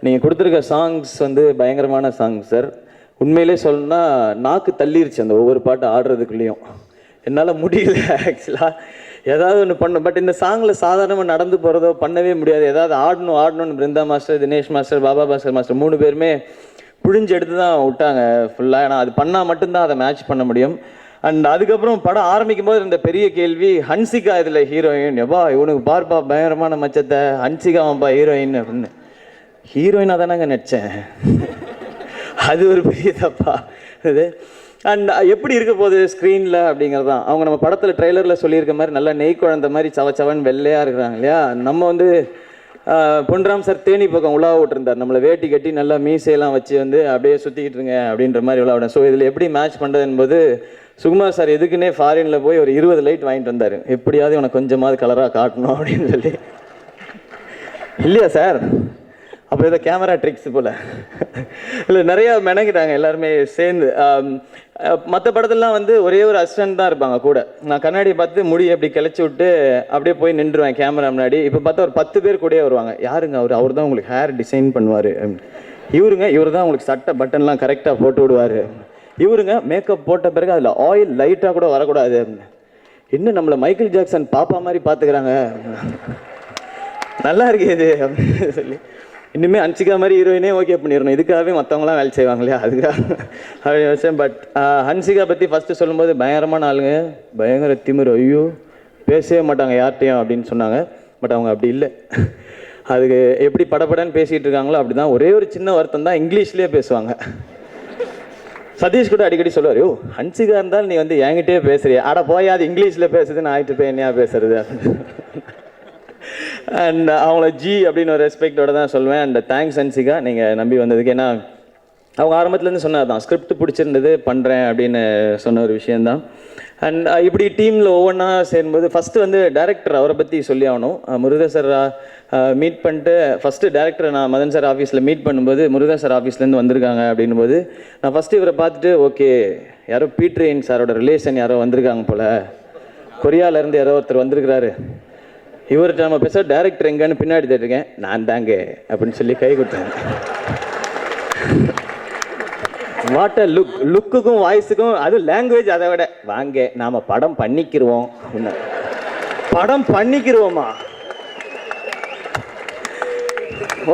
S3: நீங்கள் கொடுத்துருக்க சாங்ஸ் வந்து பயங்கரமான சாங்ஸ் சார். உண்மையிலே சொல்லணும்னா நாக்கு தள்ளிருச்சு அந்த ஒவ்வொரு பாட்டு ஆடுறதுக்குள்ளேயும். என்னால் முடியல ஆக்சுவலாக, ஏதாவது ஒன்று பண்ணும். பட் இந்த சாங்கில் சாதாரணமாக நடந்து போகிறதோ பண்ணவே முடியாது, ஏதாவது ஆடணும்னு Brinda master, Dinesh master, Baba Bhaskar master 3 பேருமே புழிஞ்சு எடுத்து தான் விட்டாங்க ஃபுல்லாக. ஏன்னா அது பண்ணால் மட்டும்தான் அதை மேட்ச் பண்ண முடியும். அண்ட் அதுக்கப்புறம் படம் ஆரம்பிக்கும் போது இருந்த பெரிய கேள்வி, ஹன்சிகா இதில் ஹீரோயின், எப்பா இவனுக்கு பார்ப்பா பயங்கரமான மச்சத்தை, ஹன்சிகாவாப்பா ஹீரோயின் அப்படின்னு. ஹீரோயினாக தானேங்க நடித்தேன், அது ஒரு பெரிய தப்பா இது. அண்ட் எப்படி இருக்க போகுது ஸ்க்ரீனில் அப்படிங்கிறது தான். அவங்க நம்ம படத்தில் ட்ரெய்லரில் சொல்லியிருக்க மாதிரி நல்லா நெய் குழந்த மாதிரி சவச்சவன் வெள்ளையாக இருக்கிறாங்க இல்லையா. நம்ம வந்து பொன்ராம் சார் தேனி பக்கம் உலா விட்டுருந்தார், நம்மளை வேட்டி கட்டி நல்லா மீசையெல்லாம் வச்சு வந்து அப்படியே சுற்றிக்கிட்டு இருங்க அப்படின்ற மாதிரி உலா விட. ஸோ இதில் எப்படி மேட்ச் பண்ணுறது என்பது சுகுமார் சார் எதுக்குன்னே ஃபாரினில் போய் ஒரு 20 லைட் வாங்கிட்டு வந்தார், எப்படியாவது உனக்கு கொஞ்சமாவது கலராக காட்டணும் அப்படின்னு சொல்லி. இல்லையா சார், அப்போ ஏதோ கேமரா ட்ரிக்ஸ் போல் இல்லை நிறையா மெனக்கிட்டாங்க எல்லாருமே சேர்ந்து. மற்ற படத்துலலாம் வந்து ஒரே ஒரு அசிஸ்டன்ட் தான் இருப்பாங்க கூட. நான் கண்ணாடியை பார்த்து முடி அப்படி கிளச்சி விட்டு அப்படியே போய் நின்றுவேன் கேமரா முன்னாடி. இப்போ பார்த்தா ஒரு 10 பேர் கூடயே வருவாங்க. யாருங்க அவர் தான் உங்களுக்கு ஹேர் டிசைன் பண்ணுவார், இவர் தான் உங்களுக்கு சட்டை பட்டன்லாம் கரெக்டாக போட்டு விடுவார், இவருங்க மேக்கப் போட்ட பிறகு அதில் ஆயில் லைட்டாக கூட வரக்கூடாது, இன்னும் நம்மளை மைக்கேல் ஜாக்சன் பாப்பா மாதிரி பார்த்துக்கிறாங்க, நல்லா இருக்கு இது அப்படின்னு சொல்லி. இன்னுமே ஹன்சிகா மாதிரி ஹீரோயினே ஓகே பண்ணிடணும், இதுக்காகவே மற்றவங்களாம் வேலை செய்வாங்க இல்லையா, அதுக்காக அப்படின்னு வச்சேன். பட் ஹன்சிகா பற்றி ஃபஸ்ட்டு சொல்லும்போது பயங்கரமான ஆளுங்க, பயங்கர திமிர், ஐயோ பேசவே மாட்டாங்க யார்கிட்டையும் அப்படின்னு சொன்னாங்க. பட் அவங்க அப்படி இல்லை, அதுக்கு எப்படி படப்படன்னு பேசிகிட்டு இருக்காங்களோ அப்படி தான். ஒரே ஒரு சின்ன வருத்தம் தான், இங்கிலீஷ்லேயே பேசுவாங்க. சதீஷ் கூட அடிக்கடி சொல்லுவார், யோ ஹன்சிகா இருந்தாலும் நீ வந்து என்கிட்டயே பேசுறியா, அட போய் அது இங்கிலீஷில் பேசுது, நான் ஆகிட்டு போய் என்னையா பேசுறது. அண்ட் அவங்கள ஜி அப்படின்னு ஒரு ரெஸ்பெக்டோட தான் சொல்லுவேன். அண்ட் தேங்க்ஸ் ஹன்சிகா நீங்கள் நம்பி வந்ததுக்கு. ஏன்னா அவங்க ஆரம்பத்துலேருந்து சொன்னது தான், ஸ்கிரிப்ட் பிடிச்சிருந்தது பண்ணுறேன் அப்படின்னு சொன்ன ஒரு விஷயந்தான். அண்ட் இப்படி டீமில் ஒவ்வொன்றா சேரும்போது ஃபஸ்ட்டு வந்து டேரக்டர் அவரை பற்றி சொல்லி ஆகணும். முருகதாஸ் சார் மீட் பண்ணிட்டு ஃபஸ்ட்டு டேரக்டரை நான் மதன் சார் ஆஃபீஸில் மீட் பண்ணும்போது முருகதாஸ் சார் ஆஃபீஸ்லேருந்து வந்திருக்காங்க அப்படின்போது நான் ஃபஸ்ட்டு இவரை பார்த்துட்டு ஓகே யாரோ பீட்ரெயின் சாரோட ரிலேஷன் யாரோ வந்திருக்காங்க போல், கொரியாவிலேருந்து யாரோ ஒருத்தர் வந்திருக்கிறாரு, இவர்கிட்ட நம்ம பேச டேரக்டர் எங்கன்னு பின்னாடி தேட்டிருக்கேன், நான் தாங்க அப்படின்னு சொல்லி கை கொடுத்தேன். வாட் அ லுக், லுக்குக்கும் வாய்ஸுக்கும், அது லாங்குவேஜ் அதை விட வாங்க நாம் படம் பண்ணிக்கிருவோம் அப்படின்னா, படம் பண்ணிக்கிருவோமா,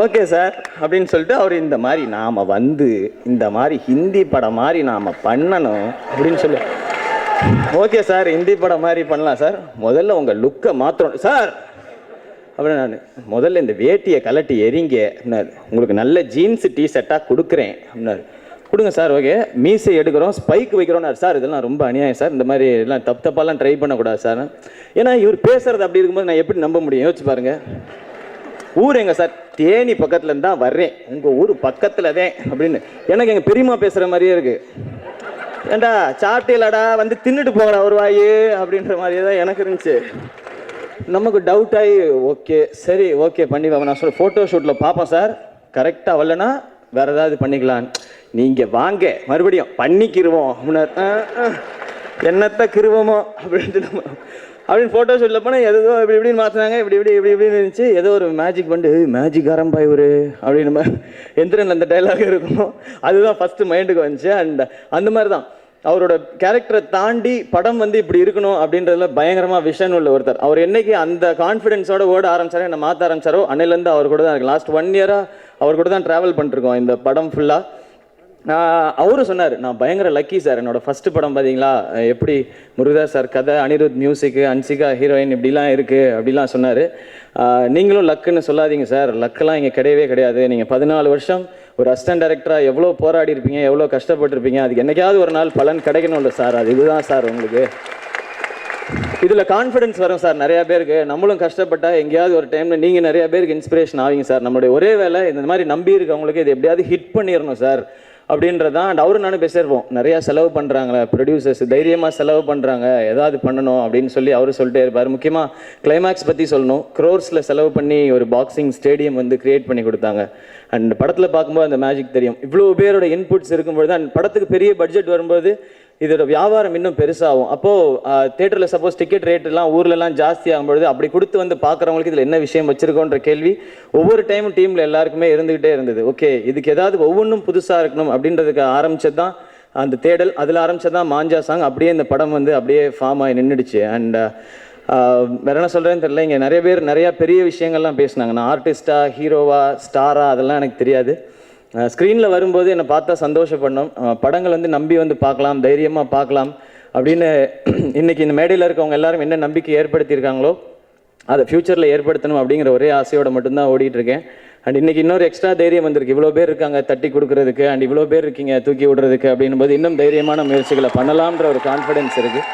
S3: ஓகே சார் அப்படின்னு சொல்லிட்டு அவர் இந்த மாதிரி நாம் வந்து இந்த மாதிரி ஹிந்தி படம் மாதிரி நாம் பண்ணணும் அப்படின்னு சொல்லி, ஓகே சார் ஹிந்தி படம் மாதிரி பண்ணலாம் சார், முதல்ல உங்கள் லுக்கை மாற்றணும் சார் அப்புறம் நான் முதல்ல இந்த வேட்டியை கலட்டி எறிங்க அப்படின்னாரு. உங்களுக்கு நல்ல ஜீன்ஸ் டிஷர்ட்டாக கொடுக்குறேன் அப்படின்னாரு. கொடுங்க சார், ஓகே. மீசை எடுக்கிறோம், ஸ்பைக் வைக்கிறோம்னாரு. சார் இதெல்லாம் ரொம்ப அநியாயம் சார், இந்த மாதிரி எல்லாம் தப்பாலாம் ட்ரை பண்ணக்கூடாது சார். ஏன்னா இவர் பேசுறது அப்படி இருக்கும்போது நான் எப்படி நம்ப முடியும்? யோசிச்சு பாருங்க. ஊர் எங்க சார்? தேனி பக்கத்துல இருந்தா வர்றேன், உங்க ஊர் பக்கத்துல தான் அப்படின்னு. எனக்கு எங்க பெரியம்மா பேசுற மாதிரியே இருக்கு. ஏண்டா சாப்பிட்டீங்களாடா, வந்து தின்னுட்டு போங்கடா ஒரு வாயு அப்படின்ற மாதிரியே தான் எனக்கு இருந்துச்சு. நமக்கு டவுட் ஆகி ஓகே சரி ஓகே பண்ணி நான் சொல்ல ஃபோட்டோ ஷூட்டில் பார்ப்போம் சார், கரெக்டாக வரலன்னா வேறு ஏதாவது பண்ணிக்கலாம், நீங்கள் வாங்க மறுபடியும் பண்ணிக்கிருவோம் என்னத்தை கிருவோமோ அப்படின்ட்டு நம்ம அப்படின்னு ஃபோட்டோ ஷூட்டில் போனால் ஏதோ இப்படி இப்படின்னு மாற்றினாங்க, இப்படின்னு இருந்துச்சு. ஏதோ ஒரு மேஜிக் பண்ணி மேஜிக் ஆரம்பாய் ஒரு அப்படின்னு எந்திரன் அந்த டைலாக் இருக்கும், அதுதான் ஃபஸ்ட்டு மைண்டுக்கு வந்துச்சு. அண்ட் அந்த மாதிரி தான் அவரோட கேரக்டரை தாண்டி படம் வந்து இப்படி இருக்கணும் அப்படின்றதுல பயங்கரமாக விஷன் உள்ள ஒருத்தர். அவர் என்னைக்கு அந்த கான்ஃபிடென்ஸோட ஓட ஆரம்பிச்சாரோ, என்ன மாற்ற ஆரம்பிச்சாரோ, அன்னையிலேருந்து அவர் கூட தான் இருக்கு. லாஸ்ட் 1 இயராக அவர் கூட தான் ட்ராவல் பண்ணிருக்கோம் இந்த படம் ஃபுல்லாக. அவரும் சொன்னார், நான் பயங்கர லக்கி சார், என்னோட ஃபஸ்ட்டு படம் பார்த்தீங்களா, எப்படி முருகதாஸ் சார் கதை, அனிருத் மியூசிக்கு, அன்சிகா ஹீரோயின் இப்படிலாம் இருக்குது அப்படிலாம் சொன்னார். நீங்களும் லக்குன்னு சொல்லாதீங்க சார், லக்கெல்லாம் இங்கே கிடையவே கிடையாது. நீங்கள் 14 வருஷம் ஒரு அசிஸ்டன்ட் டைரக்டராக எவ்வளோ போராடி இருப்பீங்க, எவ்வளோ கஷ்டப்பட்டுருப்பீங்க, அதுக்கு என்னைக்காவது ஒரு நாள் பலன் கிடைக்கணும்ல சார், அது இதுதான் சார் உங்களுக்கு. இதில் கான்ஃபிடென்ஸ் வரும் சார் நிறையா பேருக்கு. நம்மளும் கஷ்டப்பட்டால் எங்கேயாவது ஒரு டைமில் நீங்கள் நிறையா பேருக்கு இன்ஸ்பிரேஷன் ஆவீங்க சார். நம்மளுடைய ஒரே வேலை இந்த மாதிரி நம்பி இருக்கவங்களுக்கு இது எப்படியாவது ஹிட் பண்ணிடணும் சார் அப்படின்றதான். அண்ட் அவரும் நானும் பேசியிருப்போம், நிறையா செலவு பண்ணுறாங்களே ப்ரொடியூசர்ஸ், தைரியமாக செலவு பண்ணுறாங்க, ஏதாவது பண்ணணும் அப்படின்னு சொல்லி அவரு சொல்லிட்டே இருப்பார். முக்கியமாக கிளைமேக்ஸ் பற்றி சொல்லணும். க்ரோர்ஸில் செலவு பண்ணி ஒரு பாக்ஸிங் ஸ்டேடியம் வந்து கிரியேட் பண்ணி கொடுத்தாங்க. அண்ட் படத்தில் பார்க்கும்போது அந்த மேஜிக் தெரியும். இவ்வளோ பேரோட இன்புட்ஸ் இருக்கும்பொழுது அண்ட் படத்துக்கு பெரிய பட்ஜெட் வரும்போது இதோட வியாபாரம் இன்னும் பெருசாகும். அப்போது தேட்டரில் சப்போஸ் டிக்கெட் ரேட்டெல்லாம் ஊர்லலாம் ஜாஸ்தி ஆகும்பொழுது அப்படி கொடுத்து வந்து பார்க்குறவங்களுக்கு இதில் என்ன விஷயம் வச்சுருக்கோன்ற கேள்வி ஒவ்வொரு டைமும் டீமில் எல்லாருக்குமே இருந்துக்கிட்டே இருந்தது. ஓகே, இதுக்கு ஏதாவது ஒவ்வொன்றும் புதுசாக இருக்கணும் அப்படின்றதுக்கு ஆரம்பிச்சது தான் அந்த தேடல். அதில் ஆரம்பிச்சது தான் மாஞ்சா சாங். அப்படியே இந்த படம் வந்து அப்படியே ஃபார்ம் ஆகி நின்றுடுச்சு. அண்ட் வேற என்ன சொல்கிறேன்னு தெரியல, இங்கே நிறைய பேர் நிறையா பெரிய விஷயங்கள்லாம் பேசினாங்க. நான் ஆர்டிஸ்டா, ஹீரோவா, ஸ்டாரா அதெல்லாம் எனக்கு தெரியாது. ஸ்க்ரீனில் வரும்போது என்னை பார்த்தா சந்தோஷப்படணும், படங்கள் வந்து நம்பி வந்து பார்க்கலாம், தைரியமாக பார்க்கலாம் அப்படின்னு இன்றைக்கி இந்த மேடையில் இருக்கவங்க எல்லாரும் என்ன நம்பிக்கை ஏற்படுத்தியிருக்காங்களோ அதை ஃப்யூச்சரில் ஏற்படுத்தணும் அப்படிங்கிற ஒரே ஆசையோடு மட்டும்தான் ஓடிட்டுருக்கேன். அண்ட் இன்றைக்கி இன்னொரு எக்ஸ்ட்ரா தைரியம் வந்திருக்கு. இவ்வளோ பேர் இருக்காங்க தட்டி கொடுக்குறதுக்கு, அண்ட் இவ்வளோ பேர் இருக்கீங்க தூக்கி விடுறதுக்கு அப்படின்னும் போது இன்னும் தைரியமான முயற்சிகளை பண்ணலாம்ன்ற ஒரு கான்ஃபிடென்ஸ் இருக்குது.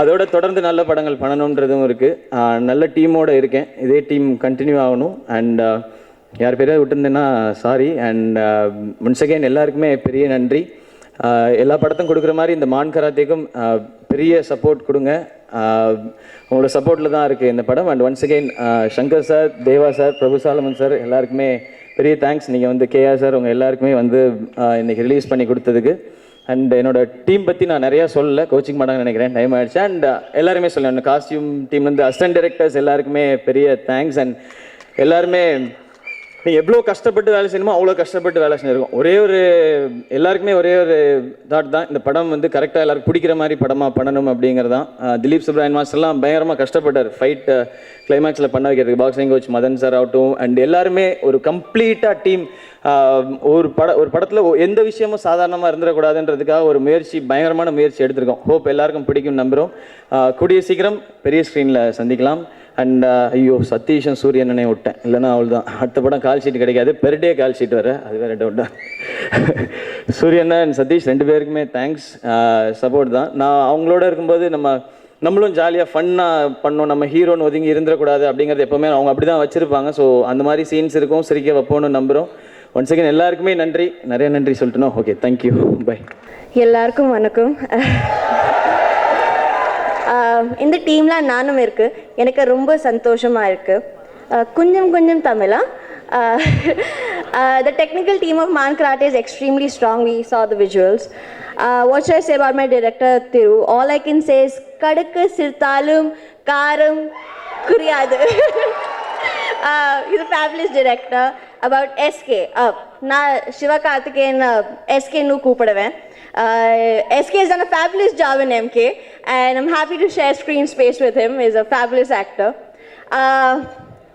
S3: அதோட தொடர்ந்து நல்ல படங்கள் பண்ணணுன்றதும் இருக்குது. நல்ல டீமோடு இருக்கேன், இதே டீம் கண்டினியூ ஆகணும். அண்ட் யார் பேராவது விட்டுருந்தேன்னா சாரி. அண்ட் ஒன்ஸ் அகெயின் எல்லாருக்குமே பெரிய நன்றி. எல்லா படத்தும் கொடுக்குற மாதிரி இந்த மான் கராத்தேக்கும் பெரிய சப்போர்ட் கொடுங்க. உங்களோட சப்போர்ட்டில் தான் இருக்குது இந்த படம். And once again Shankar sir, Deva sir, Prabhu Solomon sir எல்லாருக்குமே பெரிய தேங்க்ஸ். நீங்கள் வந்து கேஆர் சார் உங்கள் எல்லாருக்குமே வந்து இன்றைக்கி ரிலீஸ் பண்ணி கொடுத்ததுக்கு. அண்ட் என்னோடய டீம் பற்றி நான் நிறையா சொல்லலை, கோச்சிங் மாட்டாங்கன்னு நினைக்கிறேன், டைம் ஆகிடுச்சு. அண்ட் எல்லாருமே சொல்லணும், காஸ்டியூம் டீம்லேருந்து அசிஸ்டன்ட் டைரக்டர்ஸ் எல்லாருக்குமே பெரிய தேங்க்ஸ். அண்ட் எல்லாருமே நீங்கள் எவ்வளோ கஷ்டப்பட்டு வேலை செய்யணுமோ அவ்வளோ கஷ்டப்பட்டு வேலை செஞ்சுருக்கோம். எல்லாருக்குமே ஒரே ஒரு தாட் தான், இந்த படம் வந்து கரெக்டாக எல்லாருக்கும் பிடிக்கிற மாதிரி படமாக பண்ணணும் அப்படிங்கிறது தான். திலீப் சுப்ராயன் மாஸ்டர்லாம் பயங்கரமாக கஷ்டப்பட்டார் ஃபைட் கிளைமேக்ஸில் பண்ண வைக்கிறதுக்கு. பாக்ஸிங் கோச் மதன் சார் ஆகட்டும், அண்ட் எல்லாருமே ஒரு கம்ப்ளீட்டாக டீம் ஒரு படத்தில் எந்த விஷயமும் சாதாரணமாக இருந்துடக்கூடாதுன்றதுக்காக ஒரு முயற்சி, பயங்கரமான முயற்சி எடுத்திருக்கோம். ஹோப் எல்லாருக்கும் பிடிக்கும் நம்புகிறோம். கூடிய சீக்கிரம் பெரிய ஸ்க்ரீனில் சந்திக்கலாம். அண்ட் ஐயோ சதீஷன் சூரியனே விட்டேன், இல்லைன்னா அவள் தான் அடுத்த படம் கால் ஷீட் கிடைக்காது, பெர் டே கால் ஷீட் வர, அது வேறு டவுட்டா. சூரியன் அண்ட் சதீஷ் 2 பேருக்குமே தேங்க்ஸ், சப்போர்ட் தான். நான் அவங்களோட இருக்கும்போது நம்மளும் ஜாலியாக ஃபன்னாக பண்ணோம், நம்ம ஹீரோன்னு ஒதுங்கி இருந்துடக்கூடாது அப்படிங்கிறது எப்போவுமே அவங்க அப்படி தான் வச்சுருப்பாங்க. ஸோ அந்த மாதிரி சீன்ஸ் இருக்கும், சிரிக்க வைப்போன்னு நம்புகிறோம். ஒன்ஸ் அகேன் எல்லாருக்குமே நன்றி, நிறைய நன்றி சொல்லிட்டோம். Okay, thank you, bye.
S4: எல்லாருக்கும் வணக்கம். இந்த டீம்லாம் நானும் இருக்குது, எனக்கு ரொம்ப சந்தோஷமாக இருக்குது. கொஞ்சம் தமிழா. The technical team of Man Karate is extremely strong. We saw the visuals. What should I say about my director Thiru? All I can say is kadukku sirthalum karam kuriyadu. He's a fabulous director. About SK, na Shiva Karthikeyan SK nu கூப்பிடுவேன். SK has done a fabulous job in MK and I'm happy to share screen space with him. He's a fabulous actor.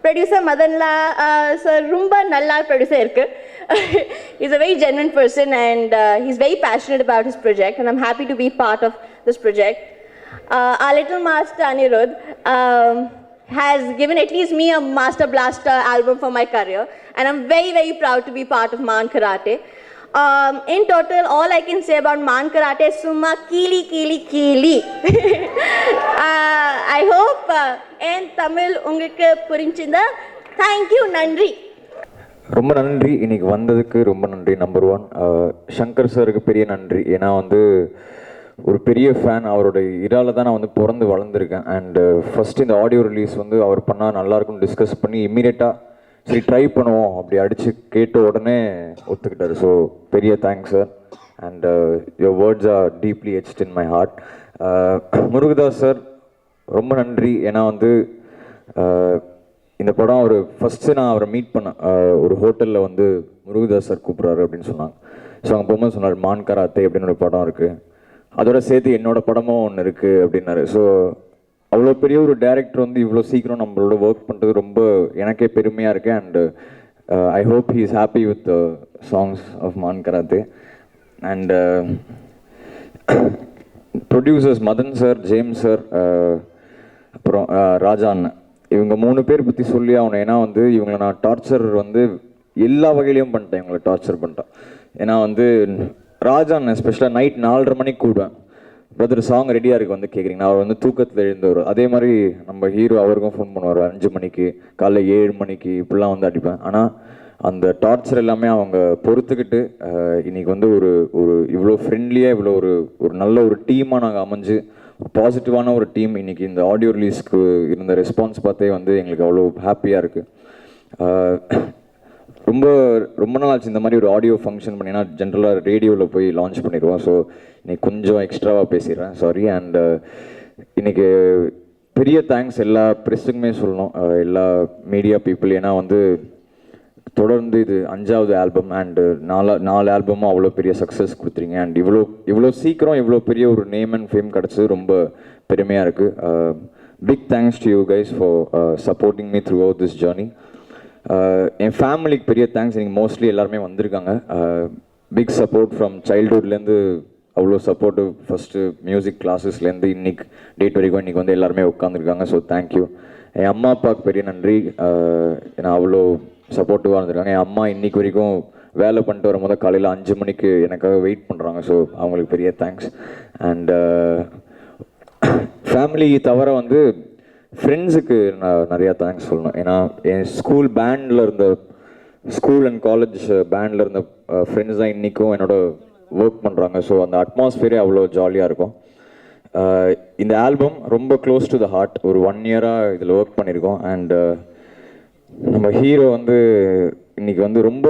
S4: Producer Madanla sir rumba nalla producer irukku. He's a very genuine person and he's very passionate about his project and I'm happy to be part of this project. Our little master Anirudh, has given at least me a Master Blaster album for my career, and I'm very, very proud to be part of Man Karate. In total, all I can say about Man Karate is summa kili kili kili. I hope in Tamil உங்களுக்கு புரிஞ்சிருந்தா. Thank you, நன்றி.
S5: ரொம்ப நன்றி, இன்னைக்கு வந்ததுக்கு ரொம்ப நன்றி. Number 1 Shankar சாருக்கு பெரிய நன்றி. ஏன்னா வந்து ஒரு பெரிய ஃபேன், அவரோட இதால் தான் நான் வந்து பிறந்து வளர்ந்துருக்கேன். அண்டு ஃபஸ்ட்டு இந்த ஆடியோ ரிலீஸ் வந்து அவர் பண்ணால் நல்லாயிருக்கும்னு டிஸ்கஸ் பண்ணி இம்மீடியட்டாக சரி ட்ரை பண்ணுவோம் அப்படி அடித்து கேட்ட உடனே ஒத்துக்கிட்டார். ஸோ பெரிய thanks sir. And your words are deeply etched in my heart. Murugadoss sir ரொம்ப நன்றி. ஏன்னா வந்து இந்த படம் அவர் ஃபஸ்ட்டு நான் அவரை மீட் பண்ணேன் ஒரு ஹோட்டலில் வந்து முருகதாஸ் சார் கூப்பிட்றாரு அப்படின்னு சொன்னாங்க. ஸோ அங்கே போகும்போது சொன்னார் மான் கராத்தே அப்படின்னு ஒரு படம் இருக்குது, அதோட சேர்த்து என்னோட படமும் ஒன்று இருக்குது அப்படின்னாரு. ஸோ அவ்வளோ பெரிய ஒரு டைரக்டர் வந்து இவ்வளோ சீக்கிரம் நம்மளோட ஒர்க் பண்ணுறது ரொம்ப எனக்கே பெருமையாக இருக்குது. And I hope he is happy with songs of Maan Karate. And producers Madan sir, James sir, அப்புறம் ராஜா அண்ணன், இவங்க 3 பேர் பற்றி சொல்லி ஆகணும். ஏன்னா வந்து இவங்களை நான் டார்ச்சர் வந்து எல்லா வகையிலையும் பண்ணிட்டேன், இவங்களை டார்ச்சர் பண்ணிட்டேன். ஏன்னா வந்து ராஜா அண்ணன் ஸ்பெஷலாக நைட் 4:30 மணிக்கு கூடுவேன், பிரதர் சாங் ரெடியாக இருக்குது வந்து கேட்குறீங்க. அவர் வந்து தூக்கத்தில் எழுந்தவர். அதே மாதிரி நம்ம ஹீரோ அவருக்கும் ஃபோன் பண்ணுவார் 5 மணிக்கு, காலைல 7 மணிக்கு, இப்படிலாம் வந்து அடிப்பேன். ஆனால் அந்த டார்ச்சர் எல்லாமே அவங்க பொறுத்துக்கிட்டு இன்றைக்கி வந்து ஒரு ஒரு இவ்வளோ ஃப்ரெண்ட்லியாக இவ்வளோ ஒரு ஒரு நல்ல ஒரு டீமாக நாங்கள் அமைஞ்சு ஒரு பாசிட்டிவான ஒரு டீம். இன்றைக்கி இந்த ஆடியோ ரிலீஸ்க்கு இருந்த ரெஸ்பான்ஸ் பார்த்தே வந்து எங்களுக்கு அவ்வளோ ஹாப்பியாக இருக்குது. ரொம்ப ரொம்ப நாள் ஆச்சு இந்த மாதிரி ஒரு ஆடியோ ஃபங்க்ஷன் பண்ணினா. ஜென்ரலாக ரேடியோவில் போய் லான்ச் பண்ணிடுவோம். ஸோ இன்னைக்கு கொஞ்சம் எக்ஸ்ட்ராவாக பேசிடுறேன், சாரி. அண்டு இன்றைக்கி பெரிய தேங்க்ஸ் எல்லா ப்ரெஸ்ஸுக்குமே சொல்லணும், எல்லா மீடியா பீப்புள். ஏன்னா வந்து தொடர்ந்து இது 5வது ஆல்பம் அண்டு 4 ஆல்பமும் அவ்வளோ பெரிய சக்ஸஸ் கொடுத்துறீங்க. அண்ட் இவ்வளோ சீக்கிரம் இவ்வளோ பெரிய ஒரு நேம் அண்ட் ஃபேம் கிடச்சது ரொம்ப பெருமையாக இருக்குது. Big thanks to you guys for supporting me throughout this journey. என் ஃபேமிலிக்கு பெரிய தேங்க்ஸ். எனக்கு மோஸ்ட்லி எல்லாருமே வந்திருக்காங்க. பிக் சப்போர்ட் ஃப்ரம் சைல்ட்ஹுட்லேருந்து அவ்வளோ சப்போர்ட்டிவ். ஃபஸ்ட்டு மியூசிக் கிளாஸஸ்லேருந்து இன்னைக்கு டேட் வரைக்கும் இன்றைக்கி வந்து எல்லாருமே உட்காந்துருக்காங்க. So thank you. என் அம்மா அப்பாவுக்கு பெரிய நன்றி. ஏன்னா அவ்வளோ சப்போர்ட்டிவாக இருந்திருக்காங்க. என் அம்மா இன்னைக்கு வரைக்கும் வேலை பண்ணிட்டு வரும்போது காலையில் 5 மணிக்கு எனக்காக வெயிட் பண்ணுறாங்க. ஸோ அவங்களுக்கு பெரிய தேங்க்ஸ். அண்ட் ஃபேமிலி தவிர வந்து ஃப்ரெண்ட்ஸுக்கு நான் நிறையா தேங்க்ஸ் சொல்லணும். ஏன்னா என் ஸ்கூல் பேண்டில் இருந்த ஸ்கூல் அண்ட் காலேஜ் பேண்டில் இருந்த ஃப்ரெண்ட்ஸ் தான் இன்றைக்கும் என்னோட ஒர்க் பண்ணுறாங்க. ஸோ அந்த அட்மாஸ்ஃபியரே அவ்வளோ ஜாலியாக இருக்கும். இந்த ஆல்பம் ரொம்ப க்ளோஸ் டு த ஹார்ட். ஒரு 1 இயராக இதில் ஒர்க் பண்ணியிருக்கோம். அண்டு நம்ம ஹீரோ வந்து இன்றைக்கி வந்து ரொம்ப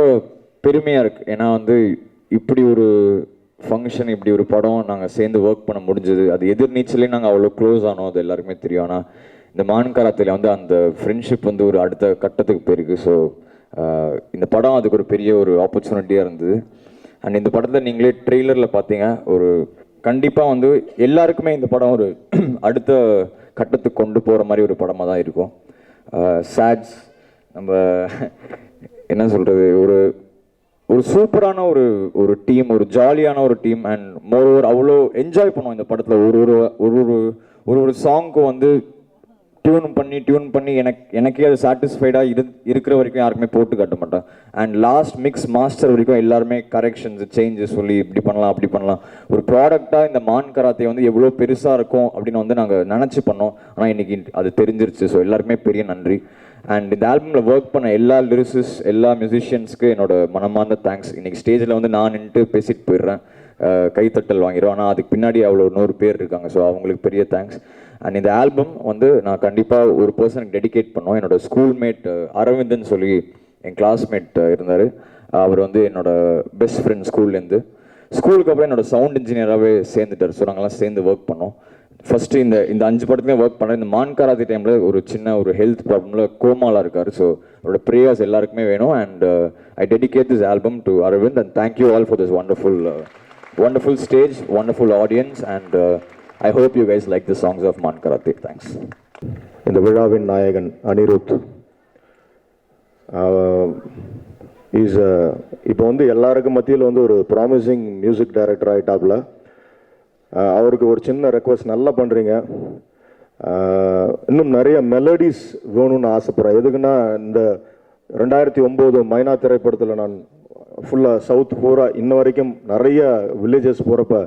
S5: பெருமையாக இருக்குது. ஏன்னா வந்து இப்படி ஒரு ஃபங்க்ஷன், இப்படி ஒரு படம் நாங்கள் சேர்ந்து ஒர்க் பண்ண முடிஞ்சது. அது எதிர்நீச்சலே நாங்கள் அவ்வளோ க்ளோஸ் ஆனோம், அது எல்லாருக்குமே தெரியும். ஆனால் இந்த மான் கராத்தேல வந்து அந்த ஃப்ரெண்ட்ஷிப் வந்து ஒரு அடுத்த கட்டத்துக்கு போயிருக்கு. ஸோ இந்த படம் அதுக்கு ஒரு பெரிய ஒரு ஆப்பர்ச்சுனிட்டியாக இருந்தது. அண்ட் இந்த படத்தை நீங்களே ட்ரெய்லரில் பார்த்தீங்க. ஒரு கண்டிப்பாக வந்து எல்லாருக்குமே இந்த படம் ஒரு அடுத்த கட்டத்துக்கு கொண்டு போகிற மாதிரி ஒரு படமாக தான் இருக்கும். சாட்ஸ் நம்ம என்ன சொல்கிறது, ஒரு சூப்பரான ஒரு டீம், ஒரு ஜாலியான ஒரு டீம். அண்ட் மோரோவர் அவ்வளோ என்ஜாய் பண்ணுவோம் இந்த படத்தில். ஒரு சாங்க்கும் வந்து டியூன் பண்ணி எனக்கே அது சாட்டிஸ்ஃபைடாக இருக்கிற வரைக்கும் யாருக்குமே போட்டு காட்ட மாட்டேன். அண்ட் லாஸ்ட் மிக்ஸ் மாஸ்டர் வரைக்கும் எல்லாருமே கரெக்ஷன்ஸ் சேஞ்சஸ் சொல்லி இப்படி பண்ணலாம் அப்படி பண்ணலாம். ஒரு ப்ராடக்டாக இந்த மான் கராத்தே வந்து எவ்வளோ பெருசாக இருக்கும் அப்படின்னு வந்து நாங்கள் நினச்சி பண்ணோம். ஆனால் இன்றைக்கி அது தெரிஞ்சிருச்சு. ஸோ எல்லாருக்குமே பெரிய நன்றி. அண்ட் இந்த ஆல்பமில் ஒர்க் பண்ண எல்லா லிரிசிஸ், எல்லா மியூசிஷியன்ஸ்க்கு என்னோட மனமார்ந்த தேங்க்ஸ். இன்றைக்கி ஸ்டேஜில் வந்து நான் நின்று பேசிட்டு போயிடுறேன், கைத்தட்டல் வாங்கிடுவோம். ஆனால் அதுக்கு பின்னாடி அவ்வளோ 100 பேர் இருக்காங்க. ஸோ அவங்களுக்கு பெரிய தேங்க்ஸ். அண்ட் இந்த ஆல்பம் வந்து நான் கண்டிப்பாக ஒரு பர்சனுக்கு டெடிகேட் பண்ணோம். என்னோடய ஸ்கூல்மேட் அரவிந்தன் சொல்லி என் கிளாஸ்மேட் இருந்தார். அவர் வந்து என்னோட பெஸ்ட் ஃப்ரெண்ட் ஸ்கூல்லேருந்து. ஸ்கூலுக்கு அப்புறம் என்னோட சவுண்ட் இன்ஜினியராகவே சேர்ந்துட்டார். ஸோ நாங்கள்லாம் சேர்ந்து ஒர்க் பண்ணோம். ஃபஸ்ட்டு இந்த 5 படத்துலேயும் ஒர்க் பண்ணேன். இந்த மான் கராத்தே டைமில் ஒரு சின்ன ஒரு ஹெல்த் ப்ராப்ளமில் கோமாலாக இருக்கார். ஸோ அவரோட ப்ரேயர்ஸ் எல்லாருக்குமே வேணும். And I dedicate this album to Aravind. And thank you all for this wonderful stage, wonderful audience. And I hope you guys like the songs of Man Karate. Thanks.
S6: இந்த விழாவின் நாயகன் அனிருத் இப்போ வந்து எல்லாருக்கும் மத்தியில் வந்து ஒரு ப்ராமிசிங் மியூசிக் டைரக்டர் ஆகிட்டாப்புல. அவருக்கு ஒரு சின்ன ரெக்வஸ்ட், நல்லா பண்ணுறீங்க, இன்னும் நிறைய மெலடிஸ் வேணும்னு ஆசைப்பட்றேன். எதுக்குன்னா இந்த 2009 மைனா திரைப்படத்தில் நான் ஃபுல்லாக சவுத் பூரா இன்ன வரைக்கும் நிறைய வில்லேஜஸ் போகிறப்ப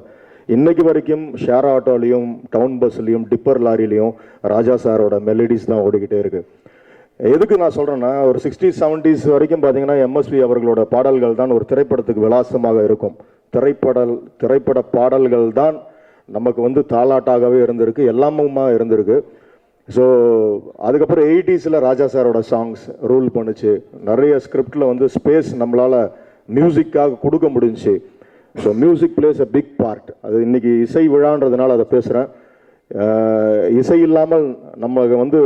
S6: இன்னைக்கு வரைக்கும் ஷேர் ஆட்டோலையும் டவுன் பஸ்லையும் டிப்பர் லாரிலையும் ராஜா சாரோட மெலடிஸ் தான் ஓடிக்கிட்டே இருக்குது. எதுக்கு நான் சொல்கிறேன்னா ஒரு 60s 70s வரைக்கும் பார்த்தீங்கன்னா எம்எஸ்வி அவர்களோட பாடல்கள் தான் ஒரு திரைப்படத்துக்கு விலாசமாக இருக்கும். திரைப்பட பாடல்கள் தான் நமக்கு வந்து தாலாட்டாகவே இருந்திருக்கு, எல்லாமுமா இருந்திருக்கு. ஸோ அதுக்கப்புறம் 80s ராஜா சாரோட சாங்ஸ் ரூல் பண்ணுச்சு. நிறைய ஸ்கிரிப்டில் வந்து ஸ்பேஸ் நம்மளால் மியூசிக்காக கொடுக்க முடிஞ்சிச்சு. So music plays a big part. அது இன்னைக்கு இசை விழான்றதுனால அதை பேசுகிறேன். இசை இல்லாமல் நம்ம வந்து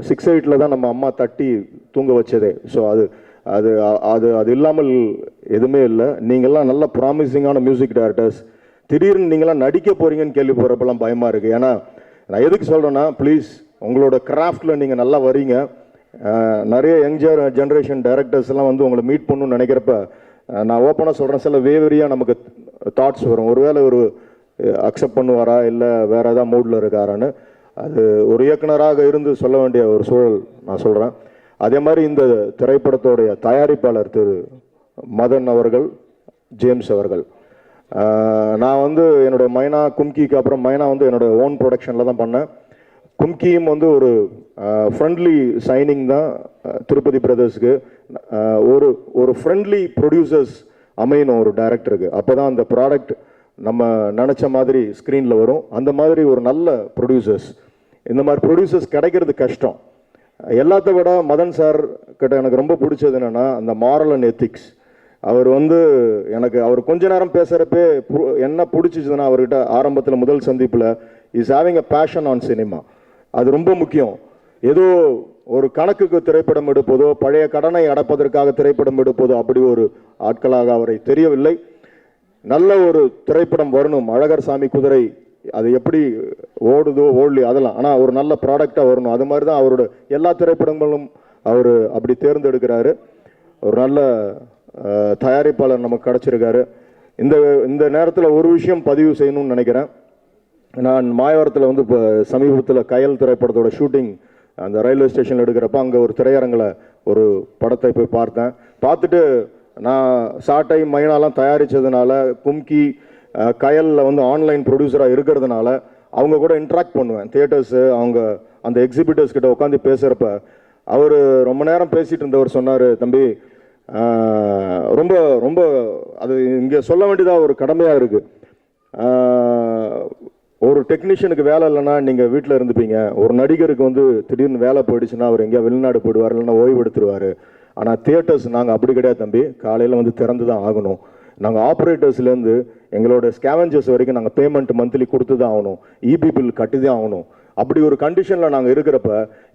S6: 6-8 தான் நம்ம அம்மா தட்டி தூங்க வச்சதே. ஸோ அது அது அது அது இல்லாமல் எதுவுமே இல்லை. நீங்கள்லாம் நல்ல ப்ராமிசிங்கான மியூசிக் டைரக்டர்ஸ். திடீர்னு நீங்களாம் நடிக்க போகிறீங்கன்னு கேள்வி போகிறப்பெல்லாம் பயமாக இருக்குது. ஏன்னா நான் எதுக்கு சொல்கிறேன்னா, ப்ளீஸ் உங்களோட கிராஃப்டில் நீங்கள் நல்லா வரீங்க. நிறைய யங் ஜென்ரேஷன் டைரக்டர்ஸ் எல்லாம் வந்து உங்களை மீட் பண்ணணும்னு நினைக்கிறப்ப நான் ஓப்பனாக சொல்கிறேன், சில வேவரியாக நமக்கு தாட்ஸ் வரும். ஒருவேளை ஒரு அக்செப்ட் பண்ணுவாரா இல்லை வேறு ஏதாவது மூடில் இருக்காரான்னு அது ஒரு இயக்குனராக இருந்து சொல்ல வேண்டிய ஒரு சூழல் நான் சொல்கிறேன். அதே மாதிரி இந்த திரைப்படத்தோடைய தயாரிப்பாளர் திரு மதன் அவர்கள், ஜேம்ஸ் அவர்கள், நான் வந்து என்னுடைய மைனா கும்கிக்கு அப்புறம் மைனா வந்து என்னோட ஓன் ப்ரொடக்ஷனில் தான் பண்ணேன். கும்கியும் வந்து ஒரு ஃப்ரெண்ட்லி சைனிங் தான் திருப்பதி பிரதர்ஸ்க்கு. ஒரு ஃப்ரெண்ட்லி ப்ரொடியூசர்ஸ் அமையணும் ஒரு டைரக்டருக்கு. அப்போ தான் அந்த ப்ராடக்ட் நம்ம நினச்ச மாதிரி ஸ்க்ரீனில் வரும். அந்த மாதிரி ஒரு நல்ல ப்ரொடியூசர்ஸ், இந்த மாதிரி ப்ரொடியூசர்ஸ் கிடைக்கிறது கஷ்டம். எல்லாத்த விட மதன் சார் கிட்ட எனக்கு ரொம்ப பிடிச்சது என்னென்னா அந்த மாரல் அண்ட் எத்திக்ஸ். அவர் வந்து அவர் கொஞ்ச நேரம் பேசுகிறப்பே என்ன பிடிச்சிச்சுன்னா, அவர்கிட்ட ஆரம்பத்தில் முதல் சந்திப்பில் is having a fashion on cinema. அது ரொம்ப முக்கியம். ஏதோ ஒரு கணக்குக்கு திரைப்படம் எடுப்பதோ பழைய கடனை அடைப்பதற்காக திரைப்படம் எடுப்பதோ அப்படி ஒரு ஆட்களாக அவரை தெரியவில்லை. நல்ல ஒரு திரைப்படம் வரணும். அழகர் சாமி குதிரை அது எப்படி ஓடுதோ ஓடலி அதெல்லாம், ஆனால் ஒரு நல்ல ப்ராடக்டாக வரணும். அது மாதிரி தான் அவரோட எல்லா திரைப்படங்களும் அவர் அப்படி தேர்ந்தெடுக்கிறாரு. ஒரு நல்ல தயாரிப்பாளர் நமக்கு கிடச்சிருக்காரு. இந்த நேரத்தில் ஒரு விஷயம் பதிவு செய்யணும்னு நினைக்கிறேன். நான் மாயவரத்தில் வந்து இப்போ சமீபத்தில் கயல் திரைப்படத்தோட ஷூட்டிங் அந்த ரயில்வே ஸ்டேஷனில் எடுக்கிறப்ப அங்கே ஒரு திரையரங்கில் ஒரு படத்தை போய் பார்த்தேன். பார்த்துட்டு நான் சாட்டை மைனாலாம் தயாரித்ததுனால கும்கி கயலில் வந்து ஆன்லைன் ப்ரொடியூசராக இருக்கிறதுனால அவங்க கூட இன்ட்ராக்ட் பண்ணுவேன். தியேட்டர்ஸு அவங்க அந்த எக்ஸிபிட்டர்ஸ் கிட்ட உட்காந்து பேசுகிறப்ப அவர் ரொம்ப நேரம் பேசிகிட்டு இருந்தவர் சொன்னார், தம்பி ரொம்ப ரொம்ப அது இங்கே சொல்ல வேண்டியதாக ஒரு கடமையாக இருக்குது. ஒரு டெக்னீஷியனுக்கு வேலை இல்லைன்னா நீங்கள் வீட்டில் இருந்துப்பீங்க. ஒரு நடிகருக்கு வந்து திடீர்னு வேலை போயிடுச்சுன்னா அவர் எங்கேயா வெளிநாடு போயிடுவார், இல்லைன்னா ஓய்வு எடுத்துருவார். ஆனால் தியேட்டர்ஸ் நாங்கள் அப்படி கிடையாது தம்பி. காலையில் வந்து திறந்து தான் ஆகணும். நாங்கள் ஆப்ரேட்டர்ஸ்லேருந்து எங்களோட ஸ்கேவஞ்சர்ஸ் வரைக்கும் நாங்கள் பேமெண்ட் மந்த்லி கொடுத்து தான் ஆகணும், இபி பில் கட்டி தான் ஆகணும். அப்படி ஒரு கண்டிஷனில் நாங்கள் இருக்கிறப்ப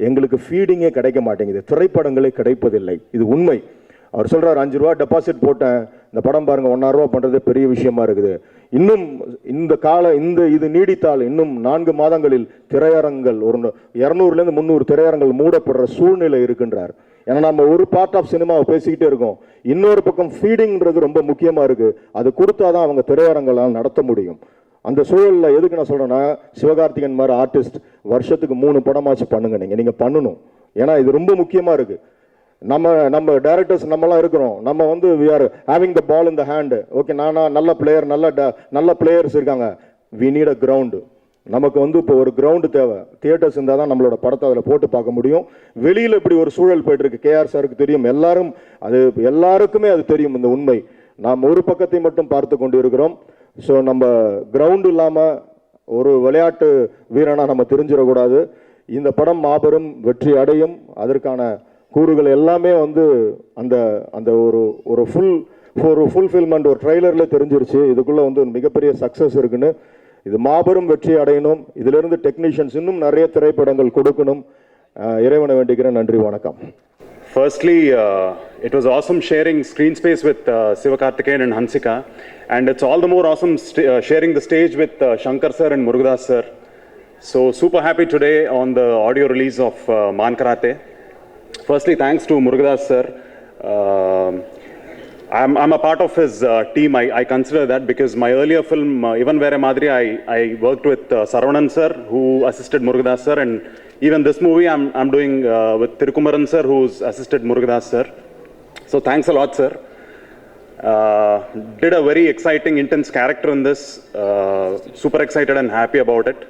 S6: எங்களுக்கு ஃபீடிங்கே கிடைக்க மாட்டேங்குது, திரைப்படங்களே கிடைப்பதில்லை. இது உண்மை. அவர் சொல்கிறார், 5 ரூபா டெபாசிட் போட்டேன், இந்த படம் பாருங்கள் 1,000 ரூபா பண்ணுறது பெரிய விஷயமா இருக்குது. இன்னும் இது நீடித்தால் இன்னும் 4 மாதங்களில் திரையரங்கள் ஒரு 200லேருந்து 300 திரையரங்கள் மூடப்படுற சூழ்நிலை இருக்குன்றார். ஏன்னா நம்ம ஒரு பார்ட் ஆஃப் சினிமாவை பேசிக்கிட்டே இருக்கோம், இன்னொரு பக்கம் ஃபீடிங்கிறது ரொம்ப முக்கியமாக இருக்குது. அது கொடுத்தாதான் அவங்க திரையரங்களால் நடத்த முடியும். அந்த சூழலில் எதுக்கு நான் சொல்கிறேன்னா, சிவகார்த்திகன் மாதிரி ஆர்டிஸ்ட் வருஷத்துக்கு 3 படமாச்சு பண்ணுங்க. நீங்கள் பண்ணணும். ஏன்னா இது ரொம்ப முக்கியமாக இருக்குது. நம்ம டைரக்டர்ஸ் நம்மலாம் இருக்கிறோம், நம்ம வந்து we are having the ball in the hand. Okay, நல்ல பிளேயர், நல்ல பிளேயர்ஸ் இருக்காங்க. We need a ground. நமக்கு வந்து இப்போ ஒரு கிரவுண்டு தேவை. தியேட்டர்ஸ் இருந்தால் தான் நம்மளோட படத்தை அதில் போட்டு பார்க்க முடியும். வெளியில் இப்படி ஒரு சூழல் போயிட்டு இருக்கு. கேஆர் சாருக்கு தெரியும், எல்லாருக்குமே அது தெரியும் இந்த உண்மை. நாம் ஒரு பக்கத்தை மட்டும் பார்த்து கொண்டு இருக்கிறோம். ஸோ நம்ம கிரவுண்டு இல்லாமல் ஒரு விளையாட்டு வீரனாக நம்ம தெரிஞ்சிடக்கூடாது. இந்த படம் மாபெரும் வெற்றி அடையும். அதற்கான கூறுகள் எல்லாமே வந்து அந்த ஒரு ஃபுல்ஃபில்மெண்ட் ஒரு ட்ரெய்லரில் தெரிஞ்சிருச்சு. இதுக்குள்ளே வந்து மிகப்பெரிய சக்ஸஸ் இருக்குன்னு. இது மாபெரும் வெற்றி அடையணும். இதிலிருந்து டெக்னீஷியன்ஸ் இன்னும் நிறைய திரைப்படங்கள் கொடுக்கணும். இறைவனை வேண்டிக்கிறேன். நன்றி, வணக்கம்.
S7: Firstly, it was awesome sharing screen space with Sivakarthikeyan and Hansika, and it's all the more awesome sharing the stage with Shankar sir and Murugadas sir. So super happy today on the audio release of Man Karate. Firstly, thanks to Murugadas sir. I'm a part of his team. I consider that because my earlier film, Even Vere Madri, I worked with Saravanan sir, who assisted Murugadas sir, and even this movie I'm doing with Thirukumaran sir, who's assisted Murugadas sir. So thanks a lot, sir. Did a very exciting, intense character in this. Super excited and happy about it.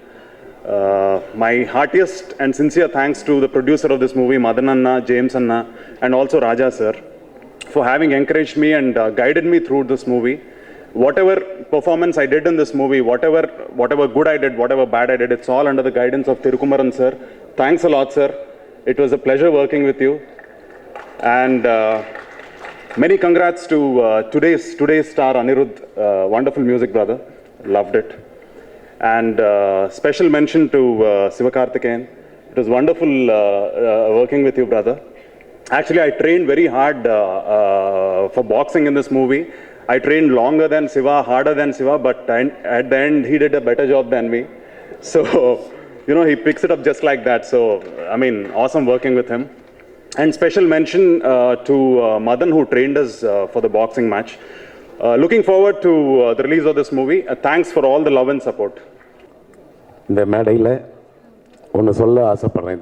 S7: My heartiest and sincere thanks to the producer of this movie, Madan Anna, James Anna, and also Raja sir, for having encouraged me and guided me through this movie. Whatever performance I did in this movie, whatever good I did, whatever bad I did, it's all under the guidance of Thirukumaran sir. Thanks a lot, sir. It was a pleasure working with you. And many congrats to today's star Anirudh. Wonderful music, brother. Loved it. And special mention to Sivakarthikeyan. It was wonderful working with you, brother. Actually, I trained very hard for boxing in this movie. I trained longer than Siva, harder than Siva, but at the end, he did a better job than me. So, you know, he picks it up just like that. So, I mean, awesome working with him. And special mention to Madan, who trained us for the boxing match. Looking forward to the release of this movie. Thanks for all the love and support.
S8: இந்த மேடையில் ஒன்று சொல்ல ஆசைப்பட்றேன்.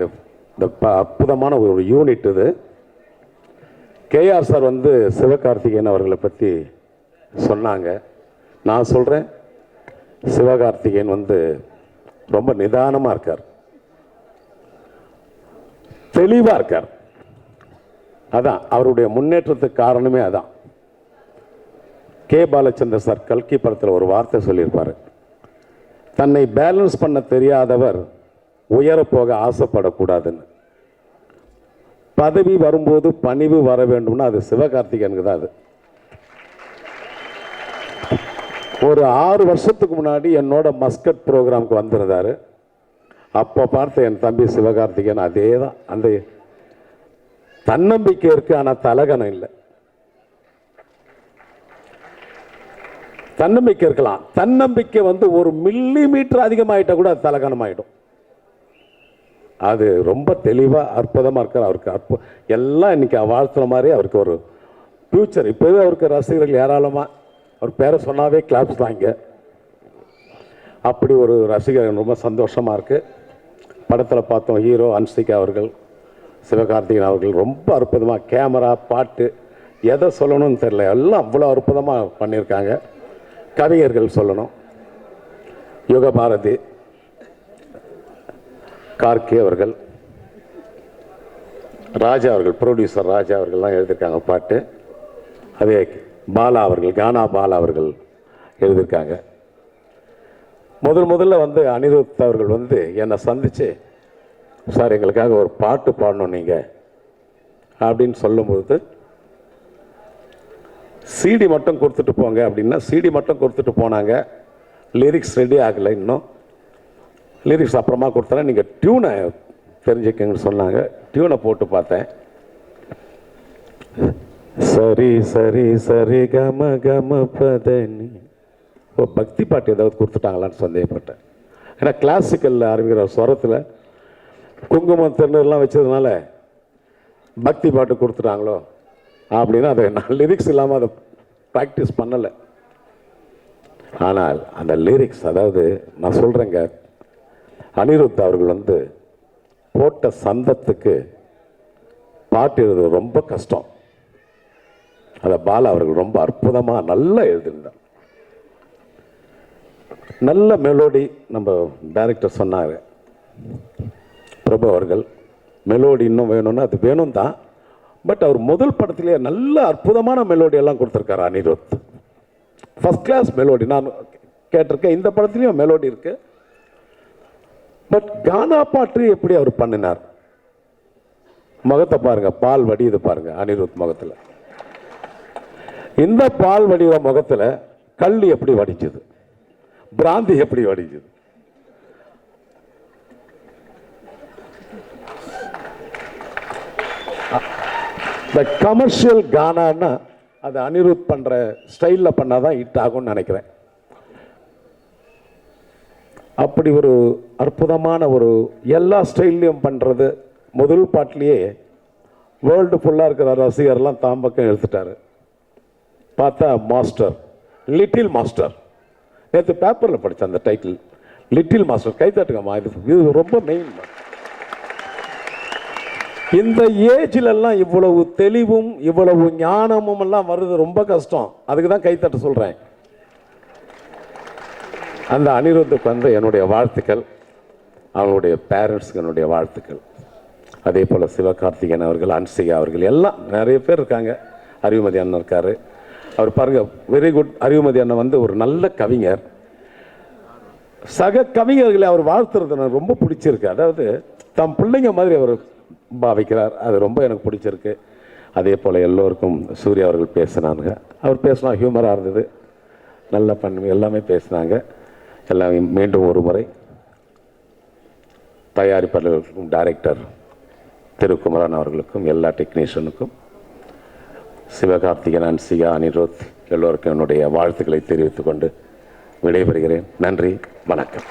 S8: இந்த அற்புதமான ஒரு unit இது. KR sir வந்து சிவகார்த்திகேயன் அவர்களை பற்றி சொன்னாங்க. நான் சொல்கிறேன், சிவகார்த்திகேயன் வந்து ரொம்ப நிதானமாக இருக்கார், தெளிவாக இருக்கார். அதான் அவருடைய முன்னேற்றத்துக்கு காரணமே அதான். கே பாலச்சந்தர் சார் கல்கி படத்தில் ஒரு வார்த்தை சொல்லியிருப்பார், தன்னை பேலன்ஸ் பண்ண தெரியாதவர் உயரப்போக ஆசைப்படக்கூடாதுன்னு. பதவி வரும்போது பணிவு வர வேண்டும்னா அது சிவகார்த்திகேயனுக்கு தான். அது ஒரு 6 வருஷத்துக்கு முன்னாடி என்னோட மஸ்கட் ப்ரோக்ராமுக்கு வந்திருந்தார். அப்போ பார்த்த என் தம்பி சிவகார்த்திகேயன் அதே தான். அந்த தன்னம்பிக்கை இருக்கு, ஆனால் தலகணம் இல்லை. தன்னம்பிக்கை இருக்கலாம், தன்னம்பிக்கை வந்து ஒரு மில்லி மீட்டர் அதிகமாகிட்டா கூட அது தலகணம் ஆகிடும். அது ரொம்ப தெளிவாக அற்புதமாக இருக்கார். அவருக்கு எல்லாம் இன்றைக்கி வாழ்த்துற மாதிரி அவருக்கு ஒரு ஃப்யூச்சர். இப்போவே அவருக்கு ரசிகர்கள் ஏராளமாக, அவர் பேரை சொன்னாவே கிளாப்ஸ் தாங்க. அப்படி ஒரு ரசிகர்கள் ரொம்ப சந்தோஷமாக இருக்குது. படத்தில் பார்த்தோம் ஹீரோ ஹன்சிகா அவர்கள், சிவகார்த்திகேயன் அவர்கள் ரொம்ப அற்புதமாக கேமரா, பாட்டு, எதை சொல்லணும்னு தெரியல, எல்லாம் அவ்வளோ அற்புதமாக பண்ணியிருக்காங்க. கவிஞர்கள் சொல்லணும், யுகபாரதி, கார்கே அவர்கள், ராஜா அவர்கள், ப்ரொடியூசர் ராஜா அவர்கள்லாம் எழுதியிருக்காங்க பாட்டு. அதே பாலா அவர்கள், கானா பாலா அவர்கள் எழுதியிருக்காங்க. முதல்ல வந்து அனிருத் அவர்கள் வந்து என்னை சந்தித்து, சார் எங்களுக்காக ஒரு பாட்டு பாடணும் நீங்கள் அப்படின்னு சொல்லும்போது, சிடி மட்டும் கொடுத்துட்டு போங்க அப்படின்னா சிடி மட்டும் கொடுத்துட்டு போனாங்க. லிரிக்ஸ் ரெடி ஆகலை இன்னும். லிரிக்ஸ் அப்புறமா கொடுத்தா நீங்கள் டியூனை தெரிஞ்சுக்கங்கன்னு சொன்னாங்க. டியூனை போட்டு பார்த்தேன். சரி சரி சரி கம கம பதனி. ஓ, பக்தி பாட்டு ஏதாவது கொடுத்துட்டாங்களான்னு சந்தேகப்பட்டேன். ஏன்னா கிளாசிக்கலில் ஆரம்பிக்கிற ஸ்வரத்தில் குங்குமம் திருநெல்லாம் வச்சதுனால பக்தி பாட்டு கொடுத்துட்டாங்களோ அப்படின்னு அதை நான் லிரிக்ஸ் இல்லாமல் அதை ப்ராக்டிஸ் பண்ணலை. ஆனால் அந்த லிரிக்ஸ், அதாவது நான் சொல்கிறேங்க, அனிருத் அவர்கள் வந்து போட்ட சந்தத்துக்கு பாட்டு எழுதுறது ரொம்ப கஷ்டம். அதை பாலா அவர்கள் ரொம்ப அற்புதமாக நல்லா எழுதியிருந்தார். நல்ல மெலோடி. நம்ம டைரக்டர் சொன்னார் பிரபு அவர்கள், மெலோடி இன்னும் வேணும்னா அது வேணும் தான். பட் அவர் முதல் படத்திலேயே நல்ல அற்புதமான மெலோடி எல்லாம் கொடுத்துருக்காரு அனிருத். ஃபர்ஸ்ட் கிளாஸ் மெலோடி நான் கேட்டிருக்கேன். இந்த படத்துலேயும் மெலோடி இருக்கு. பட் கானா பாட்டு எப்படி அவர் பண்ணினார், முகத்தை பாருங்க, பால் வடியுது பாருங்க அனிருத் முகத்தில். இந்த பால் வடிவ முகத்தில் கள்ளி எப்படி வடிஞ்சது, பிராந்தி எப்படி வடிஞ்சது. இந்த கமர்ஷியல் கானான்னா அது அனிருத் பண்ணுற ஸ்டைலில் பண்ணாதான் ஹிட் ஆகும்னு நினைக்கிறேன். அப்படி ஒரு அற்புதமான ஒரு எல்லா ஸ்டைல்லையும் பண்ணுறது முதல் பாட்டிலேயே வேர்ல்டு ஃபுல்லாக இருக்கிற ரசிகர்லாம் தாம்பக்கம் எடுத்துட்டாரு. பார்த்தா மாஸ்டர், லிட்டில் மாஸ்டர். நேற்று பேப்பரில் படித்தேன் அந்த டைட்டில், லிட்டில் மாஸ்டர். கைத்தட்டுங்கம்மா, இது ரொம்ப மெயின். இந்த ஏஜ்லெல்லாம் இவ்வளவு தெளிவும் இவ்வளவு ஞானமும் எல்லாம் வருது ரொம்ப கஷ்டம். அதுக்கு தான் கைத்தட்ட சொல்கிறேன். அந்த அனிருத்துக்கு வந்து என்னுடைய வாழ்த்துக்கள், அவங்களுடைய பேரண்ட்ஸுக்கு என்னுடைய வாழ்த்துக்கள். அதே போல் சிவகார்த்திகேயன் அவர்கள், ஹன்சிகா அவர்கள் எல்லாம் நிறைய பேர் இருக்காங்க. அறிவுமதி அண்ணன் இருக்கார். அவர் பாருங்கள், வெரி குட். அறிவுமதி அண்ணன் வந்து ஒரு நல்ல கவிஞர். சக கவிஞர்களை அவர் வாழ்த்துறது எனக்கு ரொம்ப பிடிச்சிருக்கு. அதாவது தம் பிள்ளைங்க மாதிரி அவர் பாவிக்கிறார். அது ரொம்ப எனக்கு பிடிச்சிருக்கு. அதே போல் எல்லோருக்கும் சூர்யா அவர்கள் பேசினாங்க. அவர் பேசினா ஹியூமராக இருந்தது, நல்ல பண்ணு எல்லாமே பேசினாங்க. எல்லாம் மீண்டும் ஒரு முறை தயாரிப்பாளர்களுக்கும் டைரக்டர் திரு குமரன் அவர்களுக்கும் எல்லா டெக்னீஷியனுக்கும் சிவகார்த்திகேயன், ஹன்சிகா, அனிருத் எல்லோருக்கும் என்னுடைய வாழ்த்துக்களை தெரிவித்துக் கொண்டு விடைபெறுகிறேன். நன்றி, வணக்கம்.